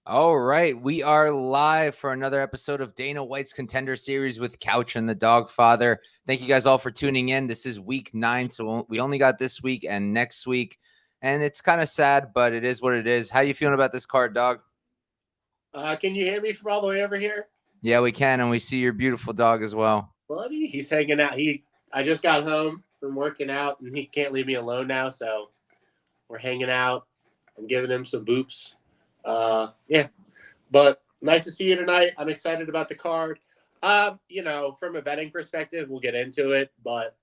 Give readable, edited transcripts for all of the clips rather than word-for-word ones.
All right, we are live for another episode of Dana White's Contender Series with Couch and the Dog Father. Thank you guys all for tuning in. This is week 9, so we only got this week and next week, and it's kind of sad, but it is what it is. How you feeling about this card, dog? Can you hear me from all the way over here? Yeah, we can, and we see your beautiful dog as well. Buddy, he's hanging out. I just got home from working out, and he can't leave me alone now, so we're hanging out. I'm giving him some boops. Yeah, but nice to see you tonight. I'm excited about the card. From a betting perspective, we'll get into it, but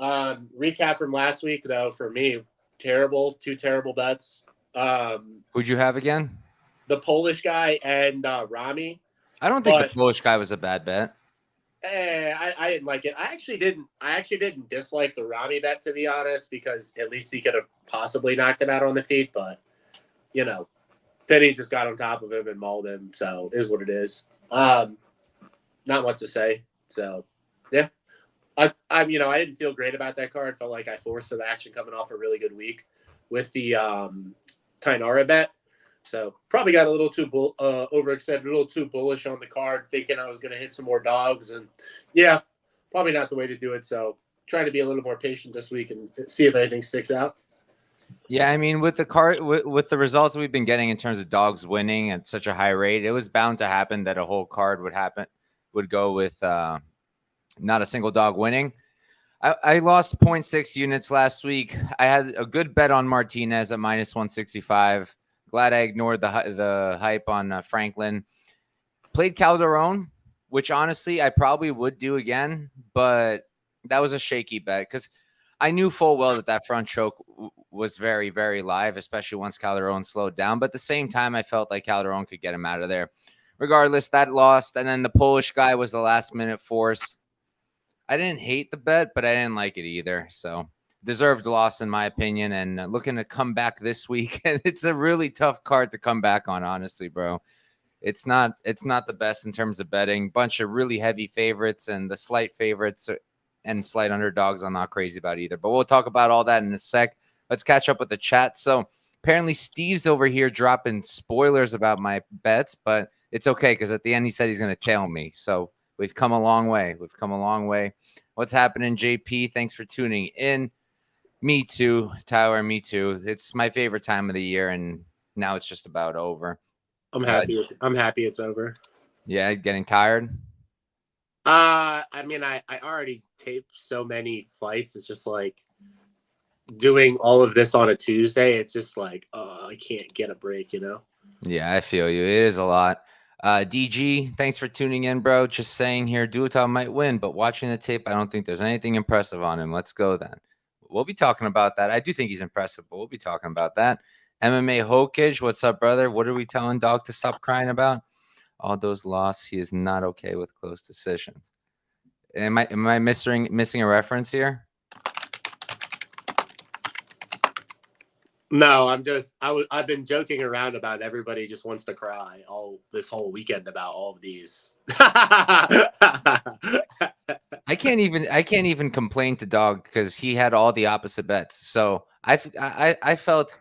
recap from last week, though, for me, two terrible bets. Who'd you have again? The Polish guy and Rami. I don't think the Polish guy was a bad bet. I didn't like it. I actually didn't dislike the Rami bet, to be honest, because at least he could have possibly knocked him out on the feet. But then he just got on top of him and mauled him. So it is what it is. Not much to say. So yeah, I didn't feel great about that card. Felt like I forced some action coming off a really good week with the Tainara bet. So probably got a little too overextended, a little too bullish on the card, thinking I was going to hit some more dogs. And yeah, probably not the way to do it. So trying to be a little more patient this week and see if anything sticks out. Yeah, I mean, with the card, with the results we've been getting in terms of dogs winning at such a high rate, it was bound to happen that a whole card would go with not a single dog winning. I lost 0.6 units last week. I had a good bet on Martinez at minus 165. Glad I ignored the hype on Franklin. Played Calderon, which honestly I probably would do again, but that was a shaky bet because I knew full well that front choke was very, very live, especially once Calderon slowed down. But at the same time, I felt like Calderon could get him out of there. Regardless, that lost. And then the Polish guy was the last minute force. I didn't hate the bet, but I didn't like it either. So deserved loss in my opinion, and looking to come back this week. And it's a really tough card to come back on, honestly, bro. It's not the best in terms of betting. Bunch of really heavy favorites, and the slight favorites and slight underdogs I'm not crazy about either. But we'll talk about all that in a sec. Let's catch up with the chat. So apparently Steve's over here dropping spoilers about my bets, but it's okay because at the end he said he's going to tail me. So we've come a long way. What's happening, JP? Thanks for tuning in. Me too, Tyler. Me too. It's my favorite time of the year, and now it's just about over. I'm happy. I'm happy it's over. Yeah, getting tired. I mean, I already taped so many fights. It's just like doing all of this on a Tuesday. It's just like, I can't get a break, Yeah, I feel you. It is a lot. DG, thanks for tuning in, bro. Just saying here, Dulatov might win, but watching the tape, I don't think there's anything impressive on him. Let's go then. We'll be talking about that. I do think he's impressive, but we'll be talking about that. MMA Hokage, what's up, brother? What are we telling Dog to stop crying about? All those loss, he is not okay with close decisions. Am I missing a reference here? No, I've been joking around about everybody just wants to cry all this whole weekend about all of these. I can't even complain to Dog because he had all the opposite bets. So I felt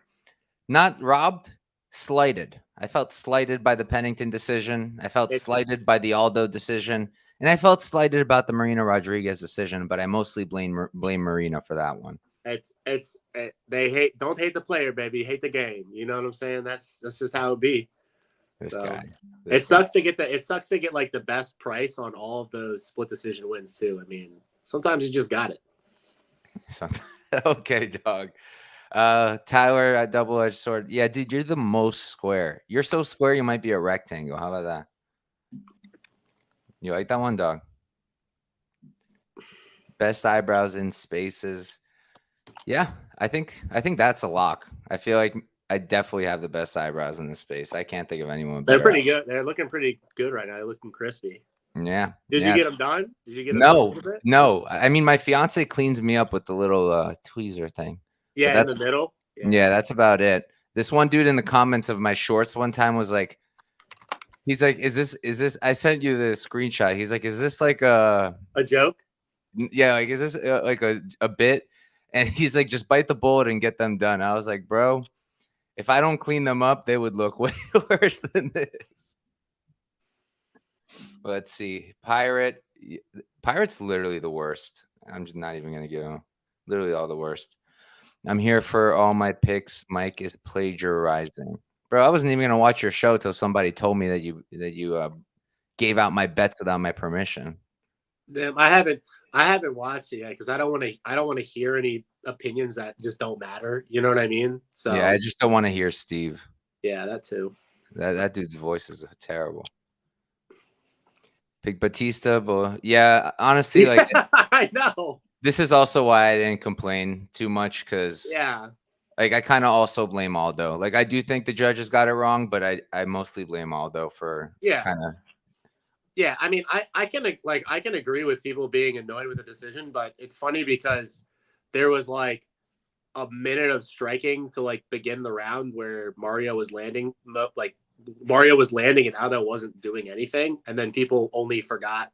not robbed, slighted. I felt slighted by the Pennington decision. I felt slighted by the Aldo decision, and I felt slighted about the Marina Rodriguez decision. But I mostly blame Marina for that one. Don't hate the player, baby. Hate the game. You know what I'm saying? That's just how it be. This guy. It sucks to get like the best price on all of those split decision wins too. I mean, sometimes you just got it. Okay, Dog. Tyler, a double-edged sword. Yeah, dude, you're the most square. You're so square you might be a rectangle. How about that? You like that one, Dog? Best eyebrows in spaces. Yeah, I think that's a lock. I feel like I definitely have the best eyebrows in this space. I can't think of anyone better. They're pretty good. They're looking pretty good right now. They're looking crispy. Yeah. Did you get them done? Did you get them No. No. I mean, my fiance cleans me up with the little tweezer thing. Yeah, in the middle. Yeah, that's about it. This one dude in the comments of my shorts one time was like, he's like, is this, I sent you the screenshot. He's like, is this like a joke? Yeah. Like, is this like a bit? And he's like, just bite the bullet and get them done. I was like, bro, If I don't clean them up, they would look way worse than this. Let's see. Pirate's literally the worst. I'm just not even going to give him literally all the worst. I'm here for all my picks. Mike is plagiarizing. Bro, I wasn't even going to watch your show till somebody told me that you gave out my bets without my permission. Damn, I haven't watched it yet because I don't want to hear any opinions that just don't matter. You know what I mean? So yeah, I just don't want to hear Steve. Yeah, that too. That dude's voice is terrible. Pick Batista, but yeah, honestly, like I know. This is also why I didn't complain too much because like I kind of also blame Aldo. Like I do think the judges got it wrong, but I mostly blame Aldo for kind of. Yeah, I mean, I can agree with people being annoyed with the decision, but it's funny because there was like a minute of striking to like begin the round where Mario was landing and Aldo wasn't doing anything, and then people only forgot.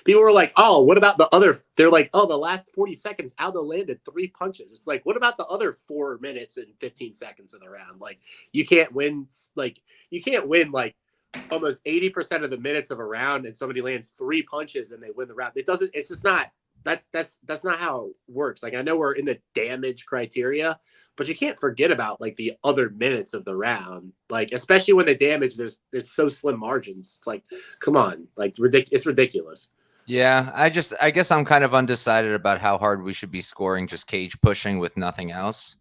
People were like, "Oh, what about the other?" They're like, "Oh, the last 40 seconds, Aldo landed 3 punches." It's like, what about the other 4 minutes and 15 seconds of the round? Like, you can't win like almost 80% of the minutes of a round, and somebody lands 3 punches and they win the round. It doesn't. It's just not. That's not how it works. Like, I know we're in the damage criteria, but you can't forget about like the other minutes of the round. Like, especially when the damage there's so slim margins. It's like, come on, like it's ridiculous. Yeah, I guess I'm kind of undecided about how hard we should be scoring just cage pushing with nothing else.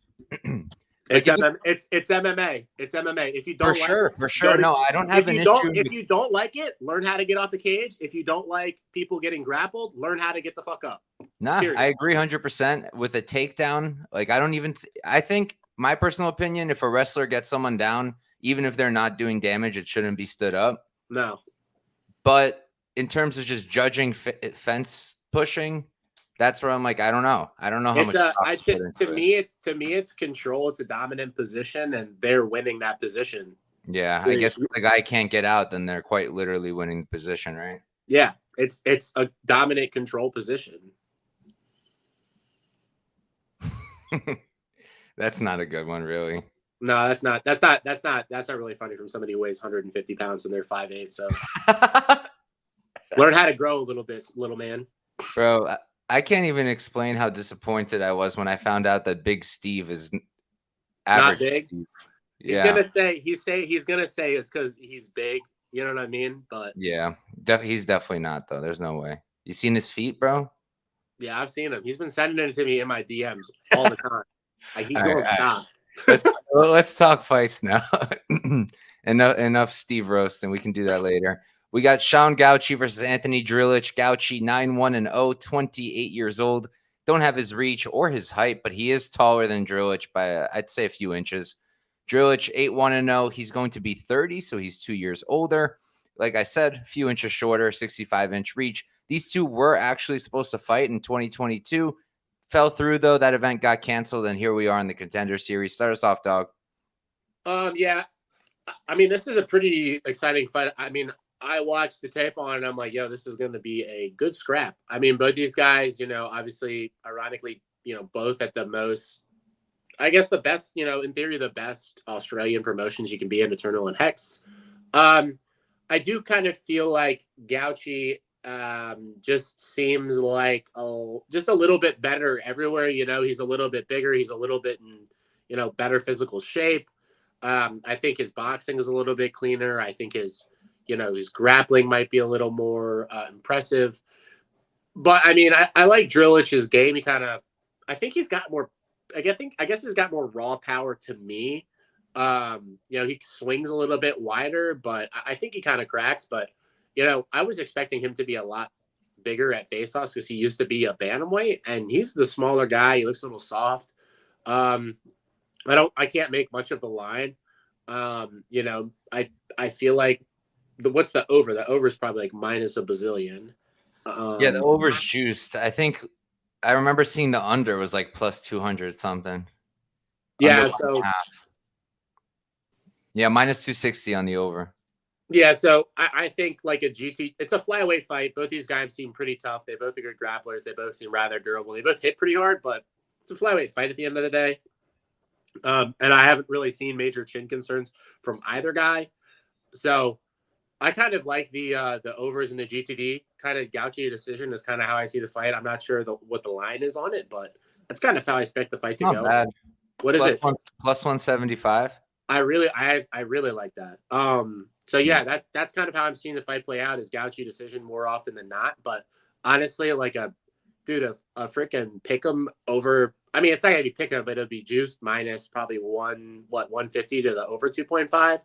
It's MMA. It's MMA. If you don't for sure. No, I don't have an issue. If you don't like it, learn how to get off the cage. If you don't like people getting grappled, learn how to get the fuck up. Nah, period. I agree 100% with a takedown. Like, I don't even. I think my personal opinion, if a wrestler gets someone down, even if they're not doing damage, it shouldn't be stood up. No. But in terms of just judging fence pushing, that's where I'm like, I don't know how much. To me, it's control. It's a dominant position, and they're winning that position. Yeah, I guess if the guy can't get out, then they're quite literally winning the position, right? Yeah, it's a dominant control position. That's not a good one, really. No, that's not really funny from somebody who weighs 150 pounds and they're 5'8". So learn how to grow a little bit, little man. Bro, I can't even explain how disappointed I was when I found out that Big Steve is average. Not big. Steve. He's gonna say it's because he's big. You know what I mean? But yeah, he's definitely not though. There's no way. You seen his feet, bro? Yeah, I've seen him. He's been sending it to me in my DMs all the time. He don't stop. Let's talk fights now. Enough Steve roasting. We can do that later. We got Sean Gauci versus Anthony Drilich. Gauci 9-1-0, 28 years old. Don't have his reach or his height, but he is taller than Drilich by, I'd say, a few inches. Drilich 8-1-0. He's going to be 30, so he's 2 years older. Like I said, a few inches shorter, 65-inch reach. These two were actually supposed to fight in 2022. Fell through, though. That event got canceled, and here we are in the Contender Series. Start us off, dog. Yeah. I mean, this is a pretty exciting fight. I mean, I watched the tape on it, and I'm like, yo, this is going to be a good scrap. I mean, both these guys, obviously, ironically, both at the most, I guess the best, in theory, the best Australian promotions you can be in, Eternal and Hex. I do kind of feel like Gauci just seems like just a little bit better everywhere. He's a little bit bigger. He's a little bit in, better physical shape. I think his boxing is a little bit cleaner. I think his grappling might be a little more impressive. But I mean, I like Drilich's game. I think he's got more. I guess he's got more raw power to me. He swings a little bit wider, but I think he kind of cracks. But I was expecting him to be a lot bigger at faceoffs because he used to be a bantamweight, and he's the smaller guy. He looks a little soft. I can't make much of the line. I feel like what's the over? The over is probably like minus a bazillion. Yeah, the over's juiced. I think I remember seeing the under was like plus 200 something. Yeah, so yeah, minus 260 on the over. Yeah, so I think like a GT, it's a flyweight fight. Both these guys seem pretty tough. They both are good grapplers. They both seem rather durable. They both hit pretty hard, but it's a flyweight fight at the end of the day. And I haven't really seen major chin concerns from either guy. So I kind of like the overs in the GTD. Kind of Gauci decision is kind of how I see the fight. I'm not sure what the line is on it, but that's kind of how I expect the fight to Not go. bad. What is it? Plus 175. I really like that. So yeah, that's kind of how I'm seeing the fight play out is Gauci decision more often than not. But honestly, like a freaking pick 'em over. I mean, it's not gonna be pick 'em, but it'll be juiced minus probably 150 to the over 2.5.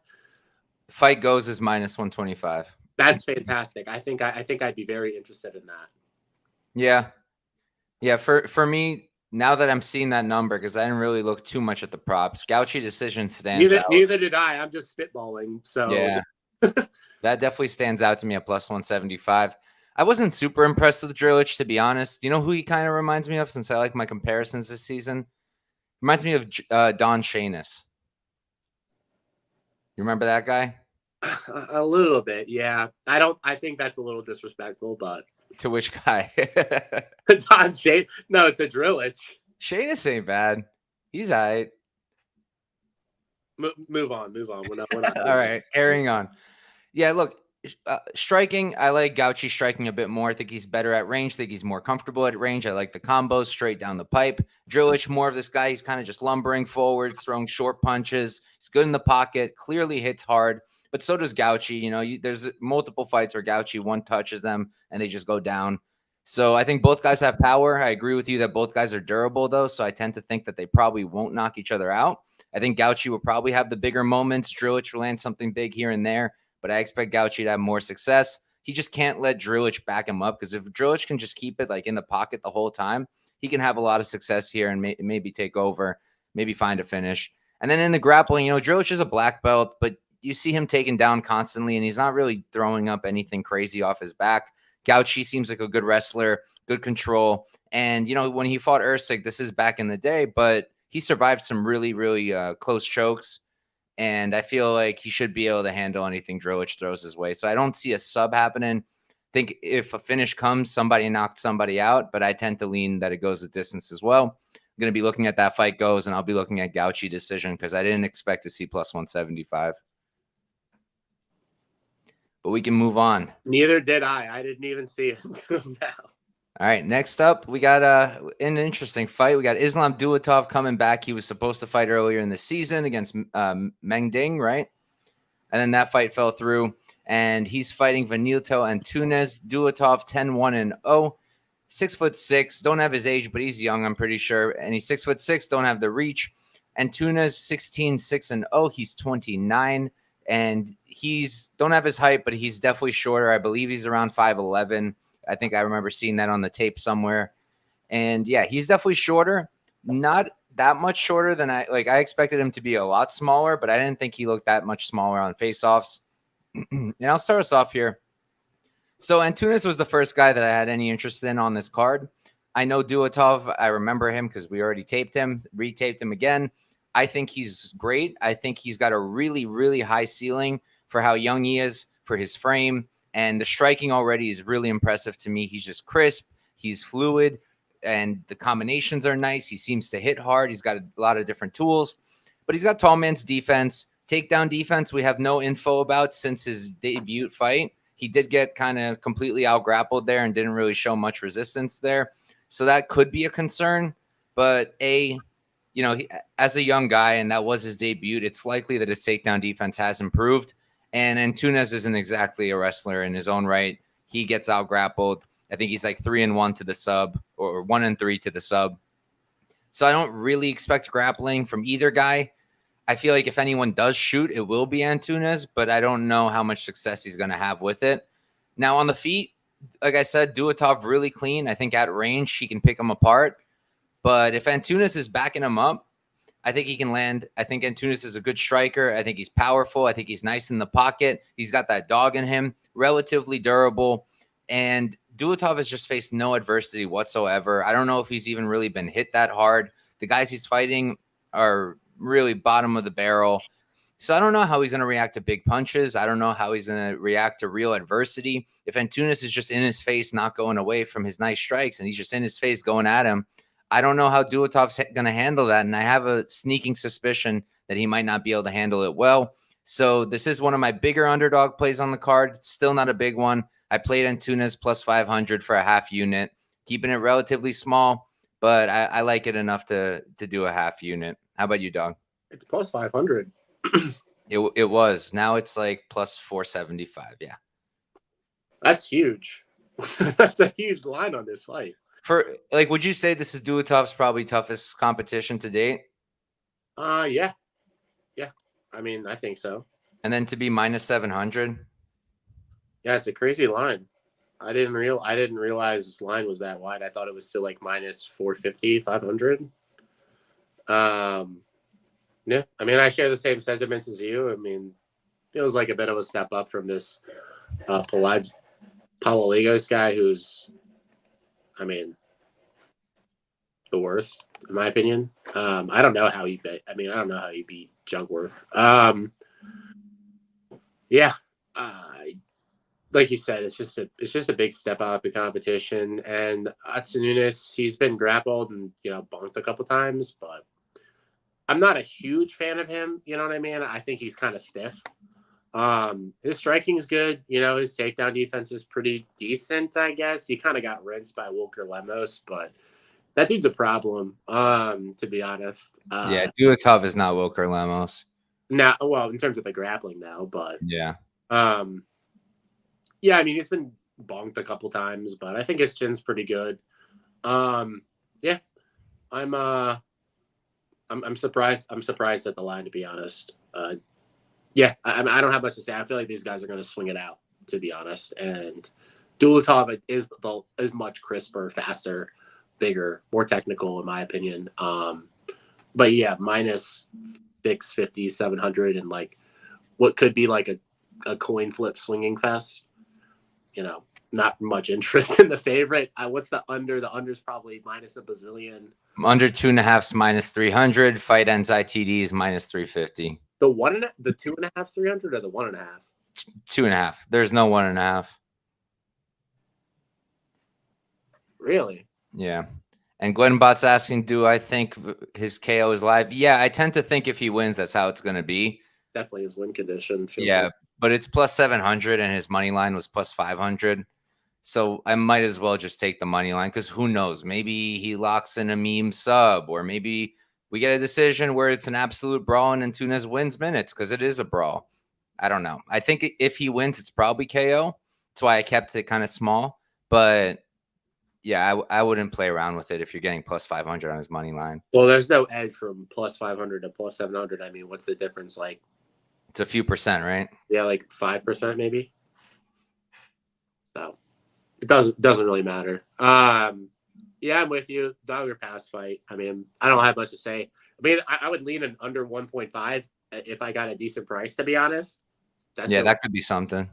Fight goes is minus 125. That's fantastic. I think I'd be very interested in that. Yeah. For me, now that I'm seeing that number, because I didn't really look too much at the props, Gauci decision stands out. Neither did I. I'm just spitballing. So yeah, that definitely stands out to me at plus 175. I wasn't super impressed with Drilich, to be honest. You know who he kind of reminds me of, since I like my comparisons this season? Reminds me of Don Shanis. You remember that guy? A little bit, yeah. I think that's a little disrespectful, but to which guy? Don Shane? No, to Drilich. Shanis ain't bad. He's all right. Move on. We're not all right, carrying on. Yeah, look, striking, I like Gauci striking a bit more. I think he's better at range. I think he's more comfortable at range. I like the combos straight down the pipe. Drilich, more of this guy. He's kind of just lumbering forwards, throwing short punches. He's good in the pocket, clearly hits hard. But so does Gauci. You know, there's multiple fights where Gauci one touches them and they just go down. So I think both guys have power. I agree with you that both guys are durable, though. So I tend to think that they probably won't knock each other out. I think Gauci will probably have the bigger moments. Drilich will land something big here and there. But I expect Gauci to have more success. He just can't let Drilich back him up, because if Drilich can just keep it like in the pocket the whole time, he can have a lot of success here and maybe take over, maybe find a finish. And then in the grappling, you know, Drilich is a black belt, but you see him taken down constantly, and he's not really throwing up anything crazy off his back. Gauci seems like a good wrestler, good control. And, you know, when he fought Usyk, this is back in the day, but he survived some really, really close chokes. And I feel like he should be able to handle anything Drilich throws his way. So I don't see a sub happening. I think if a finish comes, somebody knocked somebody out, but I tend to lean that it goes the distance as well. I'm going to be looking at that fight goes, and I'll be looking at Gauci decision, because I didn't expect to see plus 175. But we can move on. Neither did I. I didn't even see it now. All right, next up, we got an interesting fight. We got Islem Dulatov coming back. He was supposed to fight earlier in the season against Meng Ding, right? And then that fight fell through. And he's fighting Vanilto Antunes. Dulatov 10-1-0, 6'6". Don't have his age, but he's young, I'm pretty sure. And he's 6'6". Don't have the reach. Antunes 16-6-0. He's 29, and he's don't have his height, but he's definitely shorter. I believe he's around 5'11". I think I remember seeing that on the tape somewhere. And yeah, he's definitely shorter. Not that much shorter than I expected him to be a lot smaller, but I didn't think he looked that much smaller on face-offs. And I'll start us off here. So Antunes was the first guy that I had any interest in on this card. I know Dulatov. I remember him because we already taped him, retaped him again. I think he's great. I think he's got a really, really high ceiling for how young he is, for his frame. And the striking already is really impressive to me. He's just crisp. He's fluid. And the combinations are nice. He seems to hit hard. He's got a lot of different tools. But he's got tall man's defense. Takedown defense, we have no info about since his debut fight. He did get kind of completely out-grappled there and didn't really show much resistance there. So that could be a concern. But as a young guy, and that was his debut, it's likely that his takedown defense has improved. And Antunes isn't exactly a wrestler in his own right. He gets out grappled. I think he's like 3-1 to the sub, or 1-3 to the sub. So I don't really expect grappling from either guy. I feel like if anyone does shoot, it will be Antunes, but I don't know how much success he's going to have with it. Now on the feet, like I said, Dulatov really clean. I think at range, he can pick him apart. But if Antunes is backing him up, I think he can land. I think Antunes is a good striker. I think he's powerful. I think he's nice in the pocket. He's got that dog in him, relatively durable. And Dulatov has just faced no adversity whatsoever. I don't know if he's even really been hit that hard. The guys he's fighting are really bottom of the barrel. So I don't know how he's going to react to big punches. I don't know how he's going to react to real adversity. If Antunes is just in his face, not going away from his nice strikes, and he's just in his face going at him, I don't know how Dulatov's going to handle that, and I have a sneaking suspicion that he might not be able to handle it well. So this is one of my bigger underdog plays on the card. It's still not a big one. I played Antunes plus 500 for a half unit, keeping it relatively small, but I like it enough to do a half unit. How about you, dog? It's plus 500. It was. Now it's like plus 475. Yeah. That's huge. That's a huge line on this fight. For like, would you say this is Dulatov's probably toughest competition to date? Yeah. I mean, I think so. And then to be minus 700. Yeah, it's a crazy line. I didn't realize this line was that wide. I thought it was still like minus 450, 500. Yeah, I mean, I share the same sentiments as you. I mean, feels like a bit of a step up from this Palalegos guy who's, I mean, the worst in my opinion. I don't know how he beat. I don't know how he beat Junkworth. Yeah, like you said, it's just a big step up in competition. And Antunes, he's been grappled and bunked a couple times, but I'm not a huge fan of him. You know what I mean? I think he's kind of stiff. His striking is good. His takedown defense is pretty decent, I guess. He kind of got rinsed by Wilker Lemos, but that dude's a problem, to be honest. Yeah, Dulatov is not Wilker Lemos. Now, well, in terms of the grappling now, but yeah. Yeah, I mean, he's been bonked a couple times, but I think his chin's pretty good. Yeah, I'm surprised. I'm surprised at the line, to be honest. Yeah, I don't have much to say. I feel like these guys are going to swing it out, to be honest. And Dulatov is much crisper, faster, bigger, more technical, in my opinion. But yeah, minus 650, 700, and like what could be like a coin flip swinging fest. Not much interest in the favorite. What's the under? The under's probably minus a bazillion. Under 2.5's minus 300. Fight ends ITD's minus 350. The 2.5, 300, or the 1.5? 2.5. There's no 1.5. Really? Yeah. And Glenbot's asking, do I think his KO is live? Yeah, I tend to think if he wins, that's how it's going to be. Definitely his win condition. Yeah, like. But it's plus 700 and his money line was plus 500. So I might as well just take the money line because who knows? Maybe he locks in a meme sub, or maybe we get a decision where it's an absolute brawl and Antunes wins minutes because it is a brawl. I don't know. I think if he wins, it's probably KO. That's why I kept it kind of small. But yeah, I wouldn't play around with it if you're getting plus 500 on his money line. Well, there's no edge from plus 500 to plus 700. I mean, what's the difference? Like, it's a few percent, right? Yeah, like 5% maybe. So it doesn't really matter. Yeah, I'm with you. Dog or pass fight. I mean, I don't have much to say. I mean, I would lean an under 1.5 if I got a decent price, to be honest. That could be something.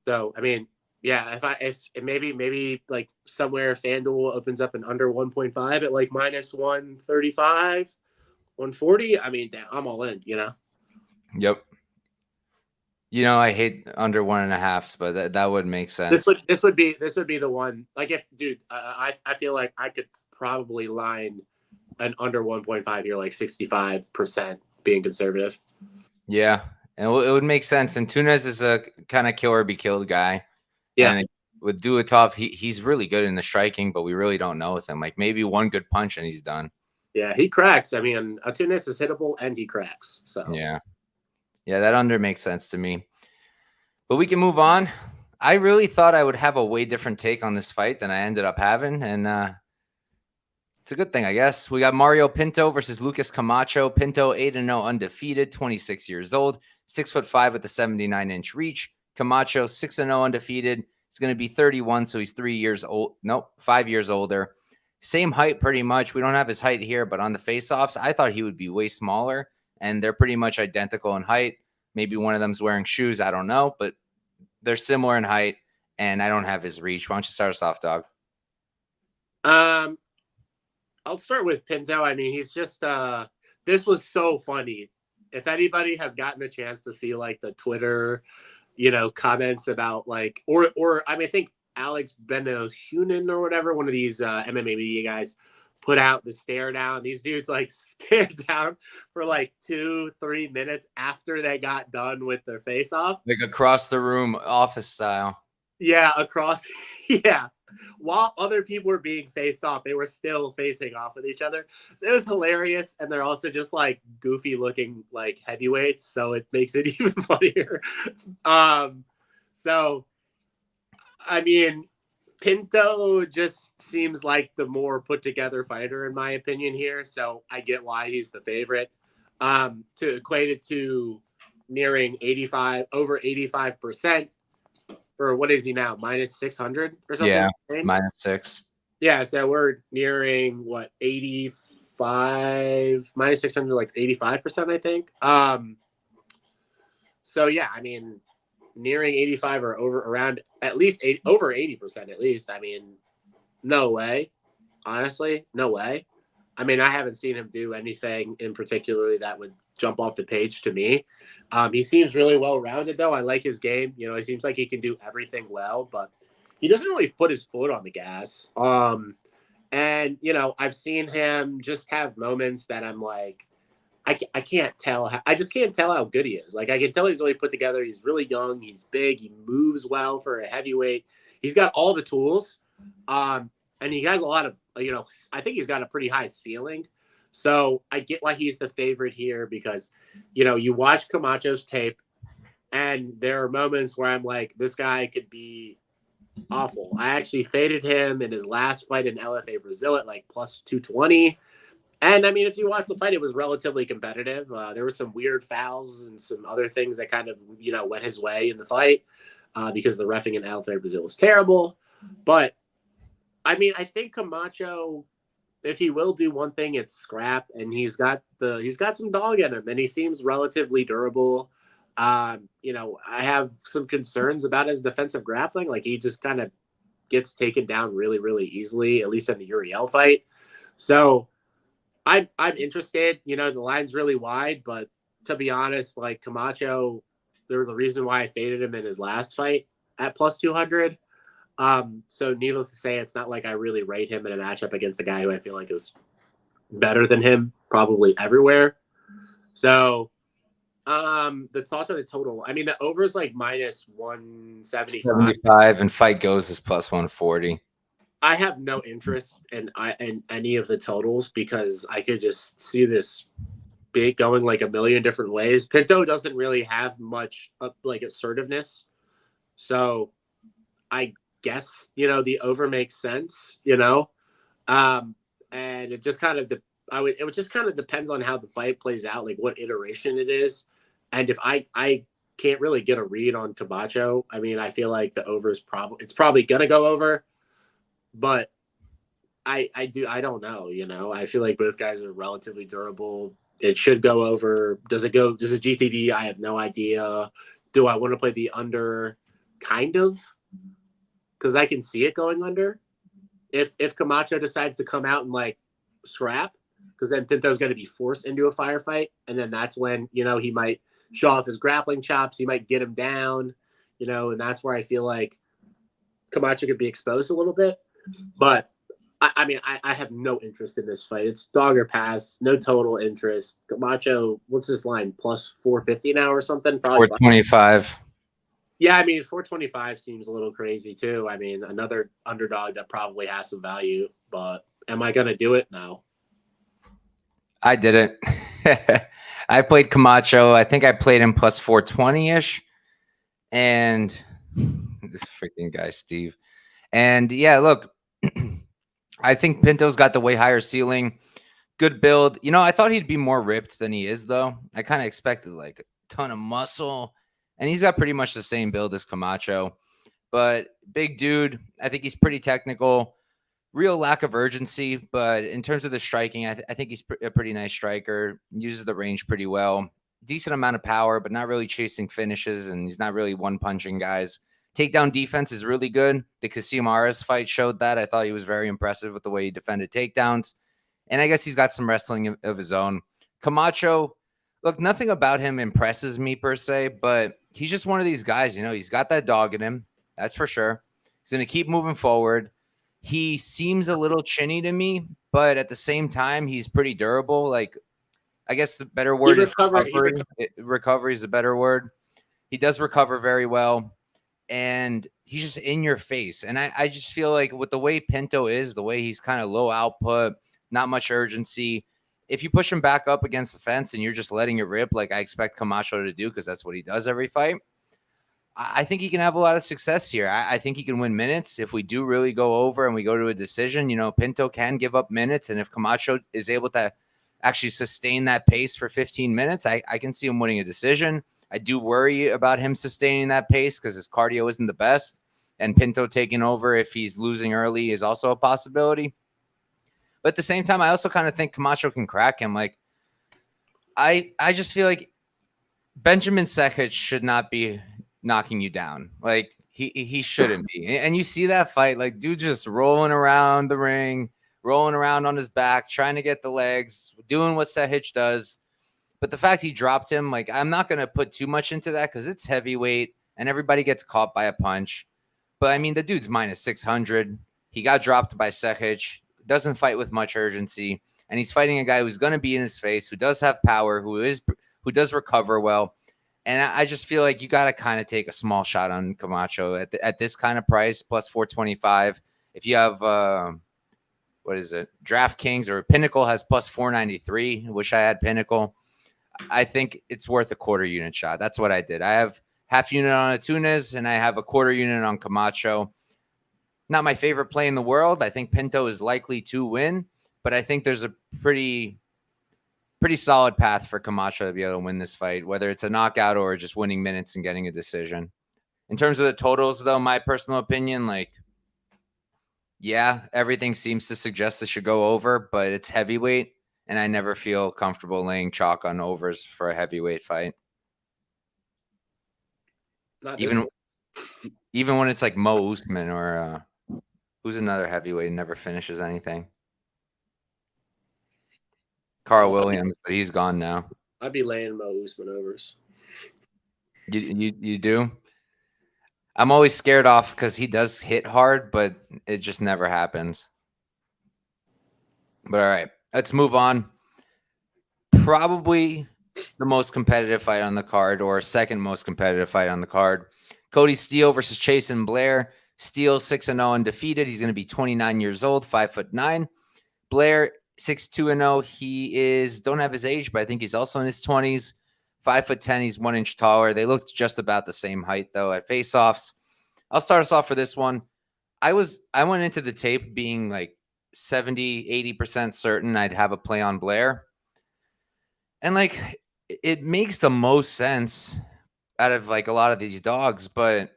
So, I mean, yeah, if maybe like somewhere FanDuel opens up an under 1.5 at like minus 135, 140, I mean, I'm all in, Yep. I hate under 1.5s, but that would make sense. This would be the one. Like, if dude, I feel like I could probably line an under 1.5 here, like 65% being conservative. Yeah, and it would make sense. And Antunes is a kind of kill or be killed guy. Yeah. And with Dulatov, he's really good in the striking, but we really don't know with him. Like maybe one good punch and he's done. Yeah, he cracks. I mean, Antunes is hittable and he cracks. So yeah, that under makes sense to me. But we can move on. I really thought I would have a way different take on this fight than I ended up having, and it's a good thing, I guess. We got Mario Pinto versus Lucas Camacho. Pinto 8-0 undefeated, 26 years old, 6'5" with a 79-inch reach. Camacho 6-0 undefeated. He's going to be 31, so he's 3 years old. Nope, 5 years older. Same height, pretty much. We don't have his height here, but on the face-offs, I thought he would be way smaller, and they're pretty much identical in height. Maybe one of them's wearing shoes. I don't know, but they're similar in height, and I don't have his reach. Why don't you start us off, dog? I'll start with Pinto. I mean, he's just this was so funny. If anybody has gotten the chance to see like the Twitter, comments about like, or I mean, I think Alex Benohunen or whatever, one of these MMA media guys put out the stare down. These dudes like stared down for like 2-3 minutes after they got done with their face off. Like across the room, office style. Yeah, across. Yeah. While other people were being faced off, they were still facing off with each other. So it was hilarious. And they're also just like goofy looking like heavyweights. So it makes it even funnier. So, I mean, Pinto just seems like the more put together fighter, in my opinion, here. So I get why he's the favorite. To equate it to nearing 85, over 85%. Or what is he now? Minus 600 or something? Yeah, -6. Yeah, so we're nearing what, 85, minus 600, like 85%, I think. So yeah, I mean, nearing 85 or over around at least over 80% at least. I mean, no way. Honestly, no way. I mean, I haven't seen him do anything in particularly that would jump off the page to me. He seems really well-rounded, though. I like his game. You know, he seems like he can do everything well, but he doesn't really put his foot on the gas. And, you know, I've seen him just have moments that I'm like, I can't tell. I just can't tell how good he is. Like, I can tell he's really put together. He's really young. He's big. He moves well for a heavyweight. He's got all the tools. And he has a lot of, you know, I think he's got a pretty high ceiling. So I get why he's the favorite here because, you know, you watch Camacho's tape and there are moments where I'm like, this guy could be awful. I actually faded him in his last fight in LFA Brazil at like plus 220. And I mean, if you watch the fight, it was relatively competitive. There were some weird fouls and some other things that kind of, you know, went his way in the fight because the reffing in LFA Brazil was terrible. But I mean, I think Camacho, if he will do one thing, it's scrap, and he's got some dog in him, and he seems relatively durable. You know, I have some concerns about his defensive grappling. Like, he just kind of gets taken down really, really easily, at least in the Uriel fight. So I'm interested. You know, the line's really wide, but to be honest, like Camacho, there was a reason why I faded him in his last fight at plus 200. So needless to say, it's not like I really rate him in a matchup against a guy who I feel like is better than him probably everywhere. So, the thoughts on the total. I mean, the over is like minus 175, and fight goes is plus 140. I have no interest in any of the totals because I could just see this big going like a million different ways. Pinto doesn't really have much like assertiveness. So I guess, you know, the over makes sense, you know, and it just kind of it just kind of depends on how the fight plays out, like what iteration it is, and if I can't really get a read on Camacho. I mean, I feel like the over is probably gonna go over, but I don't know, you know. I feel like both guys are relatively durable. It should go over. Does it GTD? I have no idea. Do I want to play the under? Kind of. Because I can see it going under if Camacho decides to come out and like scrap, because then Pinto's going to be forced into a firefight, and then that's when, you know, he might show off his grappling chops, he might get him down, you know, and that's where I feel like Camacho could be exposed a little bit. But I mean, I have no interest in this fight. It's dog or pass, no total interest. Camacho, what's this line? Plus 450 now or something? Probably 425. Yeah, I mean, 425 seems a little crazy too. I mean, another underdog that probably has some value, but am I going to do it? No. I didn't. I played Camacho. I think I played him plus 420-ish. And this freaking guy, Steve. And yeah, look, I think Pinto's got the way higher ceiling. Good build. You know, I thought he'd be more ripped than he is, though. I kind of expected like a ton of muscle. And he's got pretty much the same build as Camacho. But big dude, I think he's pretty technical. Real lack of urgency. But in terms of the striking, I think he's a pretty nice striker. Uses the range pretty well. Decent amount of power, but not really chasing finishes. And he's not really one-punching guys. Takedown defense is really good. The Casimara's fight showed that. I thought he was very impressive with the way he defended takedowns. And I guess he's got some wrestling of his own. Camacho, look, nothing about him impresses me per se, but he's just one of these guys, you know, he's got that dog in him. That's for sure. He's going to keep moving forward. He seems a little chinny to me, but at the same time, he's pretty durable. Like, I guess the better word is recovery. Recovery is a better word. He does recover very well, and he's just in your face. And I just feel like with the way Pinto is, the way he's kind of low output, not much urgency, if you push him back up against the fence and you're just letting it rip like I expect Camacho to do, because that's what he does every fight, I think he can have a lot of success here. I think he can win minutes. If we do really go over and we go to a decision, Pinto can give up minutes. And if Camacho is able to actually sustain that pace for 15 minutes, I can see him winning a decision. I do worry about him sustaining that pace because his cardio isn't the best. And Pinto taking over if he's losing early is also a possibility. But at the same time, I also kind of think Camacho can crack him. Like, I just feel like Benjamin Sekic should not be knocking you down. Like, he shouldn't be. And you see that fight, like, dude just rolling around the ring, rolling around on his back, trying to get the legs, doing what Sekic does. But the fact he dropped him, like, I'm not going to put too much into that because it's heavyweight and everybody gets caught by a punch. But, I mean, the dude's minus 600. He got dropped by Sekic, doesn't fight with much urgency, and he's fighting a guy who's going to be in his face, who does have power, who does recover well. And I just feel like you got to kind of take a small shot on Camacho at this kind of price, plus 425. If you have, what is it? DraftKings or Pinnacle has plus 493. Wish I had Pinnacle. I think it's worth a quarter unit shot. That's what I did. I have half unit on Antunes and I have a quarter unit on Camacho. Not my favorite play in the world. I think Pinto is likely to win, but I think there's a pretty solid path for Camacho to be able to win this fight, whether it's a knockout or just winning minutes and getting a decision. In terms of the totals, though, my personal opinion, like, yeah, everything seems to suggest it should go over, but it's heavyweight, and I never feel comfortable laying chalk on overs for a heavyweight fight. Even when it's like Mo Usman or who's another heavyweight and never finishes anything. Carl Williams, but he's gone now. I'd be laying Mo Usman overs. You do? I'm always scared off because he does hit hard, but it just never happens. But all right, let's move on. Probably the most competitive fight on the card, or second most competitive fight on the card. Kody Steele versus Chasen Blair. Steele 6-0 undefeated. He's going to be 29 years old, 5'9". Blair 6'2". He don't have his age, but I think he's also in his 20s. 5'10". He's 1 inch taller. They looked just about the same height though at face-offs. I'll start us off for this one. I went into the tape being like 70-80% certain I'd have a play on Blair, and like it makes the most sense out of like a lot of these dogs, but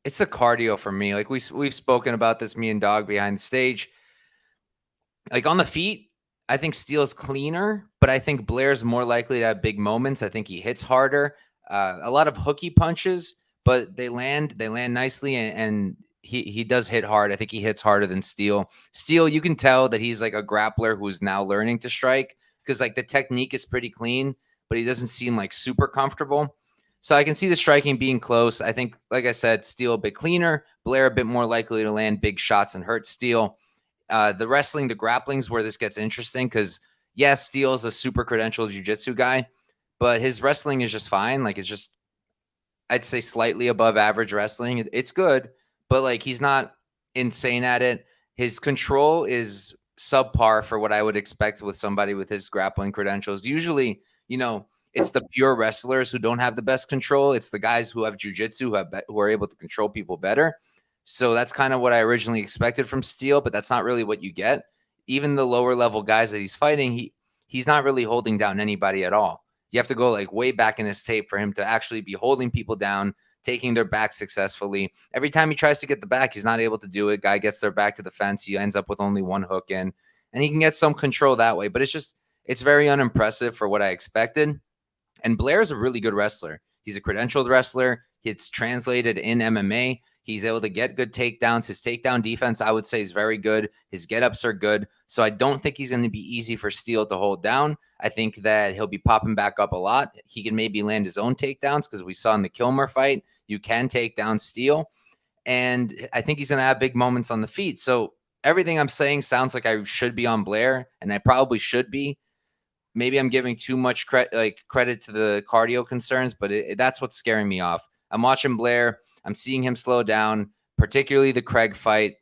it's a cardio for me. Like we've spoken about this, me and Dog behind the stage. Like on the feet, I think Steele's cleaner, but I think Blair's more likely to have big moments. I think he hits harder, a lot of hooky punches, but they land nicely, and he does hit hard. I think he hits harder than Steele. Steele, you can tell that he's like a grappler who's now learning to strike, because like the technique is pretty clean, but he doesn't seem like super comfortable. So I can see the striking being close. I think, like I said, Steele a bit cleaner, Blair a bit more likely to land big shots and hurt Steele. The wrestling, the grappling's where this gets interesting, because yes, Steele's a super credentialed jiu-jitsu guy, but his wrestling is just fine. Like it's just, I'd say slightly above average wrestling. It's good, but like he's not insane at it. His control is subpar for what I would expect with somebody with his grappling credentials. Usually, it's the pure wrestlers who don't have the best control. It's the guys who have jiu-jitsu who are able to control people better. So that's kind of what I originally expected from Steele, but that's not really what you get. Even the lower level guys that he's fighting, he's not really holding down anybody at all. You have to go like way back in his tape for him to actually be holding people down, taking their back successfully. Every time he tries to get the back, he's not able to do it. Guy gets their back to the fence. He ends up with only one hook in, and he can get some control that way. But it's very unimpressive for what I expected. And Blair's a really good wrestler. He's a credentialed wrestler. It's translated in MMA. He's able to get good takedowns. His takedown defense, I would say, is very good. His get-ups are good. So I don't think he's going to be easy for Steele to hold down. I think that he'll be popping back up a lot. He can maybe land his own takedowns, because we saw in the Kilmer fight, you can take down Steele. and I think he's going to have big moments on the feet. So everything I'm saying sounds like I should be on Blair, and I probably should be. Maybe I'm giving too much credit to the cardio concerns, but that's what's scaring me off. I'm watching Blair. I'm seeing him slow down, particularly the Craig fight.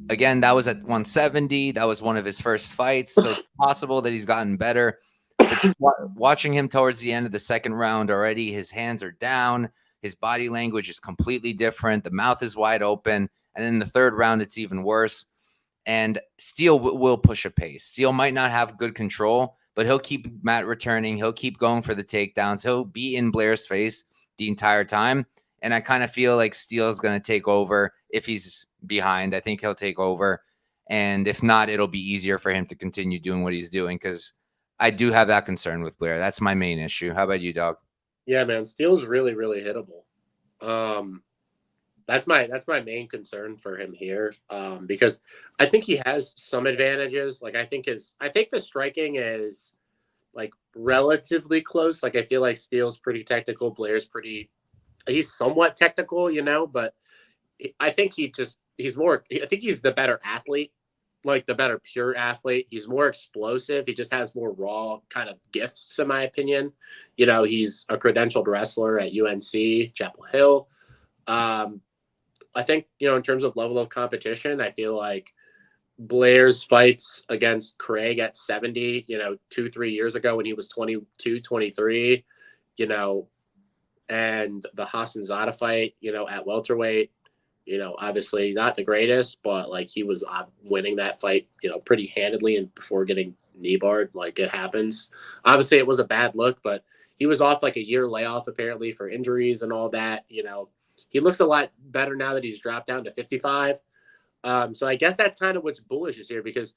Again, that was at 170. That was one of his first fights, so it's possible that he's gotten better. But watching him towards the end of the second round already, his hands are down. His body language is completely different. The mouth is wide open. And in the third round, it's even worse. And Steele will push a pace. Steele might not have good control, but he'll keep Matt returning. He'll keep going for the takedowns. He'll be in Blair's face the entire time. And I kind of feel like Steele's going to take over if he's behind. I think he'll take over. And if not, it'll be easier for him to continue doing what he's doing, because I do have that concern with Blair. That's my main issue. How about you, dog? Yeah, man, Steele's really, really hittable. That's my main concern for him here, because I think he has some advantages. Like I think the striking is like relatively close. Like I feel like Steele's pretty technical, he's somewhat technical, but I think he's the better athlete, like the better pure athlete. He's more explosive. He just has more raw kind of gifts, in my opinion. He's a credentialed wrestler at UNC Chapel Hill. I think, in terms of level of competition, I feel like Blair's fights against Craig at 70, 2-3 years ago when he was 22, 23, and the Hassanzada fight, at welterweight, obviously not the greatest, but like he was winning that fight, pretty handedly and before getting knee barred. Like it happens. Obviously it was a bad look, but he was off like a year layoff apparently for injuries and all that. He looks a lot better now that he's dropped down to 55. So I guess that's kind of what's bullish is here because,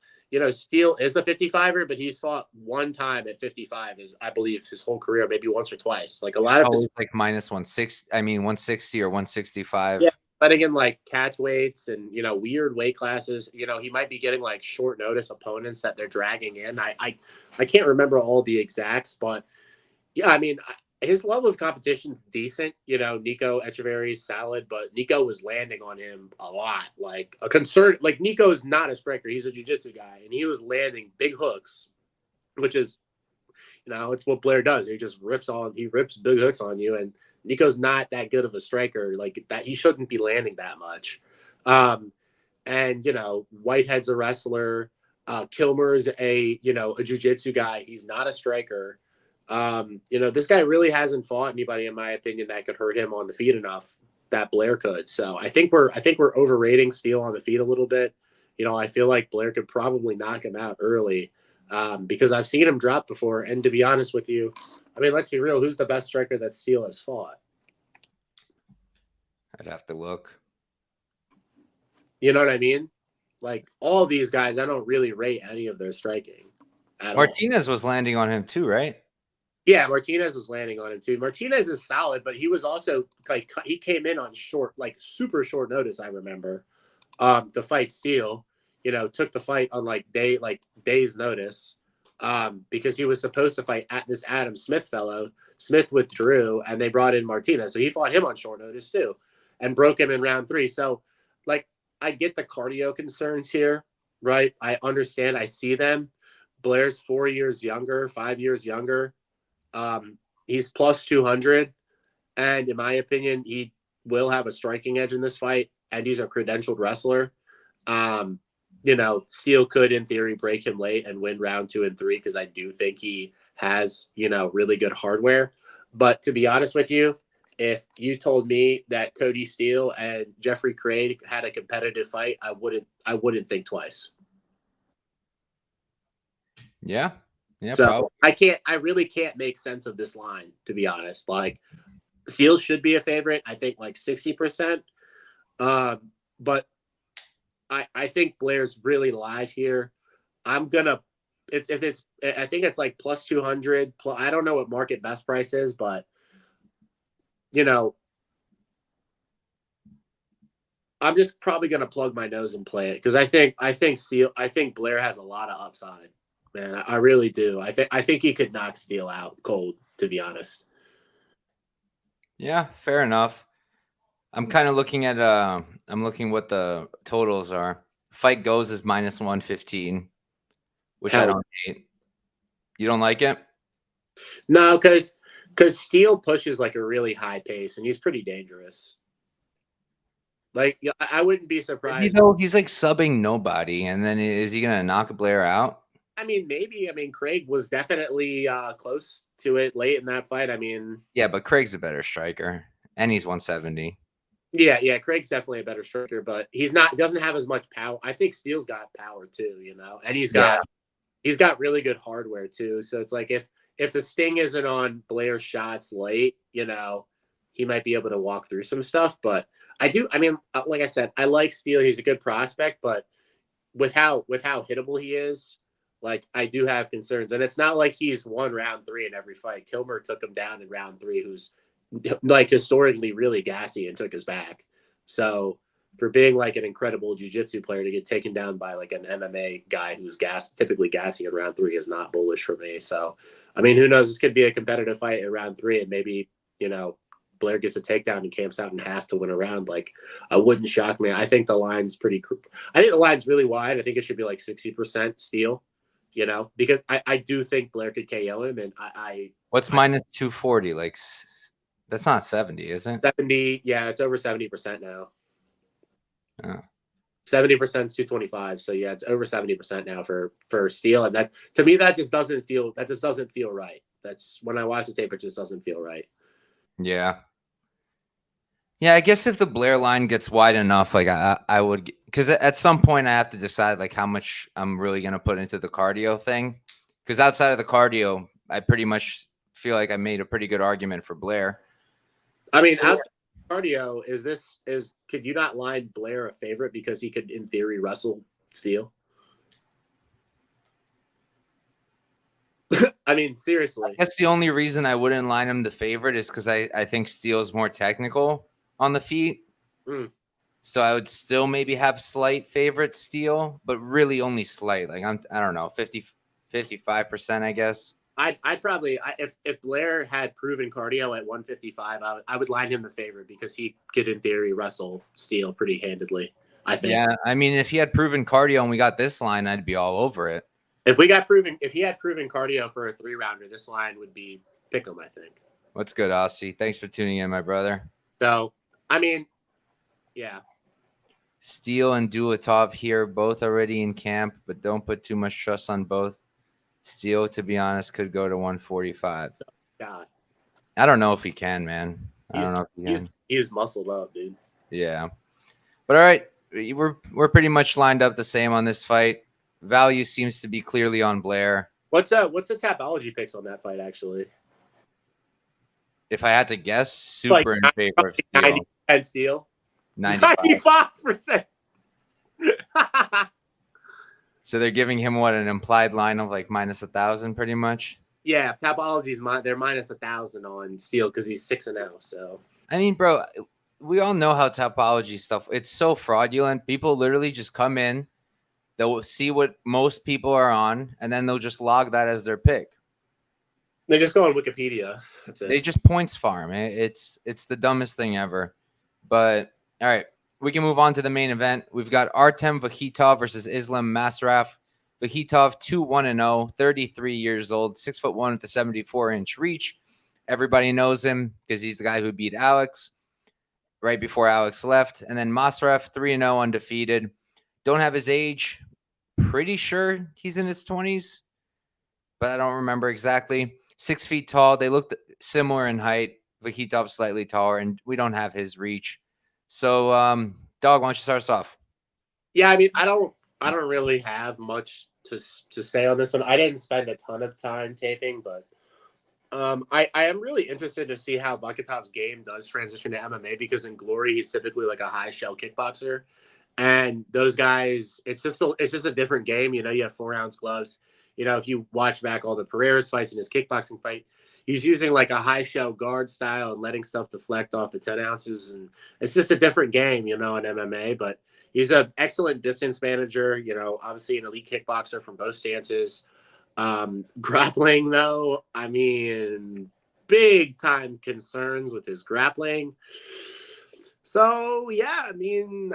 Steele is a 55er, but he's fought one time at 55 is, I believe, his whole career, maybe once or twice. Like a lot of like minus 160, 160 or 165. Yeah, fighting in like catch weights and, weird weight classes. He might be getting like short notice opponents that they're dragging in. I can't remember all the exacts, but yeah, his level of competition is decent. Nico Echeverry's solid, but Nico was landing on him a lot. Like a concern, like Nico is not a striker. He's a jiu-jitsu guy, and he was landing big hooks, which is, it's what Blair does. He just rips big hooks on you. And Nico's not that good of a striker like that. He shouldn't be landing that much. And, Whitehead's a wrestler. Kilmer's a jiu-jitsu guy. He's not a striker. This guy really hasn't fought anybody, in my opinion, that could hurt him on the feet enough that Blair could. So I think we're overrating Steele on the feet a little bit. I feel like Blair could probably knock him out early, because I've seen him drop before. And to be honest with you, let's be real. Who's the best striker that Steele has fought? I'd have to look. You know what I mean? Like all these guys, I don't really rate any of their striking at Martinez was landing on him too, right? Yeah, Martinez was landing on him too. Martinez is solid, but he was also like he came in on super short notice. I remember to fight Steele. Took the fight on days notice, because he was supposed to fight at this Adam Smith fellow. Smith withdrew, and they brought in Martinez, so he fought him on short notice too, and broke him in round 3. So, I get the cardio concerns here, right? I understand. I see them. Blair's 4 years younger, 5 years younger. He's plus 200, and in my opinion, he will have a striking edge in this fight, and he's a credentialed wrestler. Steele could, in theory, break him late and win round 2 and 3 because I do think he has, really good hardware. But to be honest with you, if you told me that Cody Steele and Jeffrey Craig had a competitive fight, I wouldn't think twice. Yeah. Yeah, so probably. I really can't make sense of this line, to be honest. Like Steele should be a favorite. I think like 60%. But I think Blair's really live here. I think it's like plus 200. I don't know what market best price is, but I'm just probably going to plug my nose and play it because I think Blair has a lot of upside. Man, I really do. I think he could knock Steele out cold, to be honest. Yeah, fair enough. I'm kind of looking at I'm looking what the totals are. Fight goes is -115, which I don't hate. You don't like it? No, because Steele pushes like a really high pace, and he's pretty dangerous. Like, I wouldn't be surprised. He's like subbing nobody, and then is he gonna knock Blair out? I mean, maybe. I mean, Craig was definitely close to it late in that fight. I mean, yeah, but Craig's a better striker, and he's 170. Yeah, Craig's definitely a better striker, but he's not. Doesn't have as much power. I think Steele's got power too, and he's got really good hardware too. So it's like if the sting isn't on Blair's shots late, he might be able to walk through some stuff. But I mean, like I said, I like Steele. He's a good prospect, but with how hittable he is, like I do have concerns. And it's not like he's won round 3 in every fight. Kilmer took him down in round 3, who's like historically really gassy, and took his back. So for being like an incredible jiu-jitsu player to get taken down by like an MMA guy who's typically gassy in round 3 is not bullish for me. So, I mean, who knows? This could be a competitive fight in round 3, and maybe, Blair gets a takedown and camps out in half to win a round. Like, I wouldn't shock me. I think the line's I think the line's really wide. I think it should be like 60% Steele, because I do think Blair could KO him. And What's -240? Like, that's not 70, is it? 70. Yeah, it's over 70% now. Oh. 70% is 225. So yeah, it's over 70% now for Steele. And that, to me, that just doesn't feel right. That's when I watch the tape, it just doesn't feel right. Yeah. Yeah, I guess if the Blair line gets wide enough, like I would, because at some point I have to decide like how much I'm really going to put into the cardio thing. Because outside of the cardio, I pretty much feel like I made a pretty good argument for Blair. I mean, outside of cardio, could you not line Blair a favorite because he could, in theory, wrestle Steele? I mean, seriously. That's the only reason I wouldn't line him the favorite is because I think Steele's more technical on the feet. So I would still maybe have slight favorite Steele, but really only slight. Like I don't know, 55%, I guess. I'd probably, if Blair had proven cardio at 155, I would line him the favorite because he could, in theory, wrestle Steele pretty handedly, I think. Yeah, I mean, if he had proven cardio and we got this line, I'd be all over it. If he had proven cardio for a 3-rounder, this line would be pick 'em, I think. What's good, Aussie? Thanks for tuning in, my brother. So, I mean, yeah. Steele and Dulatov here, both already in camp, but don't put too much trust on both. Steele, to be honest, could go to 145. God. I don't know if he can, man. I don't know if he can. He's muscled up, dude. Yeah. But all right, we're pretty much lined up the same on this fight. Value seems to be clearly on Blair. What's the Tapology picks on that fight, actually? If I had to guess, super in favor of Steele. 90% Steele. 95%. 95%. So they're giving him what, an implied line of like -1,000, pretty much. Yeah, Tapology's they're -1,000 on Steele because he's 6-0. So I mean, bro, we all know how Tapology stuff. It's so fraudulent. People literally just come in. They'll see what most people are on, and then they'll just log that as their pick. They just go on Wikipedia. That's it. They just points farm. It's the dumbest thing ever. But all right, we can move on to the main event. We've got Artem Vakhitov versus Islem Masraf. Vakhitov 2-1-0, 33 years old, 6'1" with a 74-inch reach. Everybody knows him because he's the guy who beat Alex right before Alex left. And then Masraf 3-0, undefeated. Don't have his age. Pretty sure he's in his 20s, but I don't remember exactly. 6 feet tall. They looked similar in height. Vakhitov slightly taller, and we don't have his reach. So, Dog, why don't you start us off? Yeah, I mean, I don't really have much to say on this one. I didn't spend a ton of time taping, but I am really interested to see how Vakhitov's game does transition to MMA, because in Glory he's typically like a high shell kickboxer. And those guys, it's just a different game. You have 4-ounce gloves. If you watch back all the Pereira's fights in his kickboxing fight, he's using like a high shell guard style and letting stuff deflect off the 10 ounces. And it's just a different game, in MMA. But he's an excellent distance manager, obviously an elite kickboxer from both stances. Grappling, though, I mean, big time concerns with his grappling. So yeah, I mean,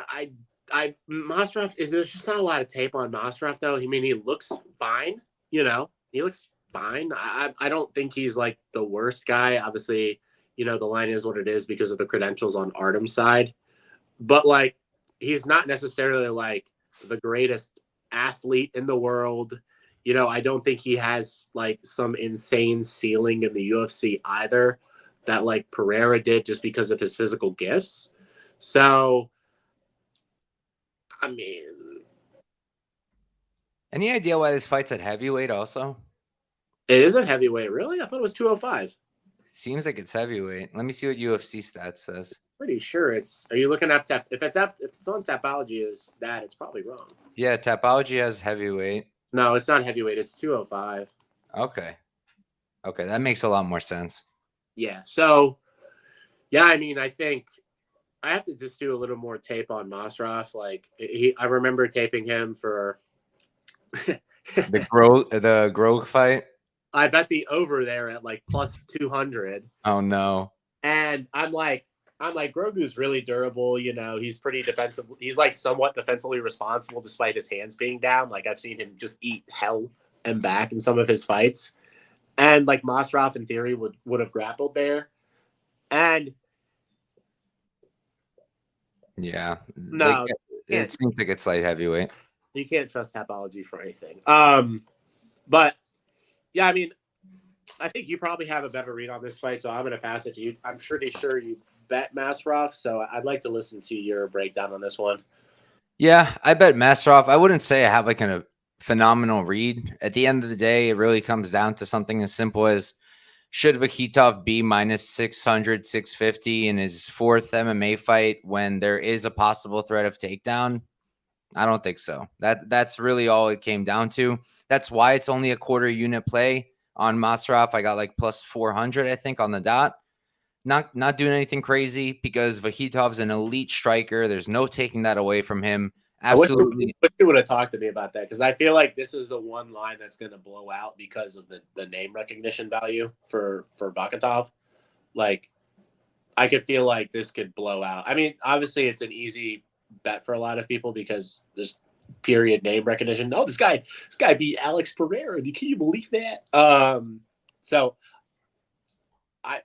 Masraf there's just not a lot of tape on Masraf though. I mean, he looks fine. He looks fine. I don't think he's like the worst guy. Obviously, the line is what it is because of the credentials on Artem's side. But like, he's not necessarily like the greatest athlete in the world. I don't think he has like some insane ceiling in the UFC either that like Pereira did just because of his physical gifts. So, I mean, Any idea why this fight's at heavyweight also? it isn't heavyweight, really? I thought it was 205. Seems like it's heavyweight. Let me see what UFC stats says. Pretty sure it's. Are you looking at tap? If it's on Tapology, it's probably wrong. Yeah, Tapology has heavyweight. No, it's not heavyweight. It's 205. Okay, that makes a lot more sense. Yeah. So, yeah, I mean, I think I have to just do a little more tape on Masraf. Like, I remember taping him for the Grog fight. I bet the over there at like plus 200. Oh no! And I'm like, Grogu's really durable. He's pretty defensive. He's like somewhat defensively responsible despite his hands being down. Like I've seen him just eat hell and back in some of his fights. And like Masraf in theory would have grappled there. And yeah, no, like, it seems like it's light heavyweight. You can't trust Tapology for anything. But yeah, I mean, I think you probably have a better read on this fight, so I'm going to pass it to you. I'm pretty sure you bet Masraf, so I'd like to listen to your breakdown on this one. Yeah, I bet Masraf. I wouldn't say I have like a phenomenal read. At the end of the day, it really comes down to something as simple as should Vakhitov be minus 600, 650 in his fourth MMA fight when there is a possible threat of takedown? I don't think so. That's really all it came down to. That's why it's only a quarter unit play on Masraf. I got like plus 400, I think, on the dot. Not doing anything crazy because Vakhitov's an elite striker. There's no taking that away from him. Absolutely. I wish you would have talked to me about that because I feel like this is the one line that's going to blow out because of the name recognition value for Vakhitov. Like, I could feel like this could blow out. I mean, obviously, it's an easy bet for a lot of people because there's period name recognition. Oh, this guy beat Alex Pereira. Can you believe that? So I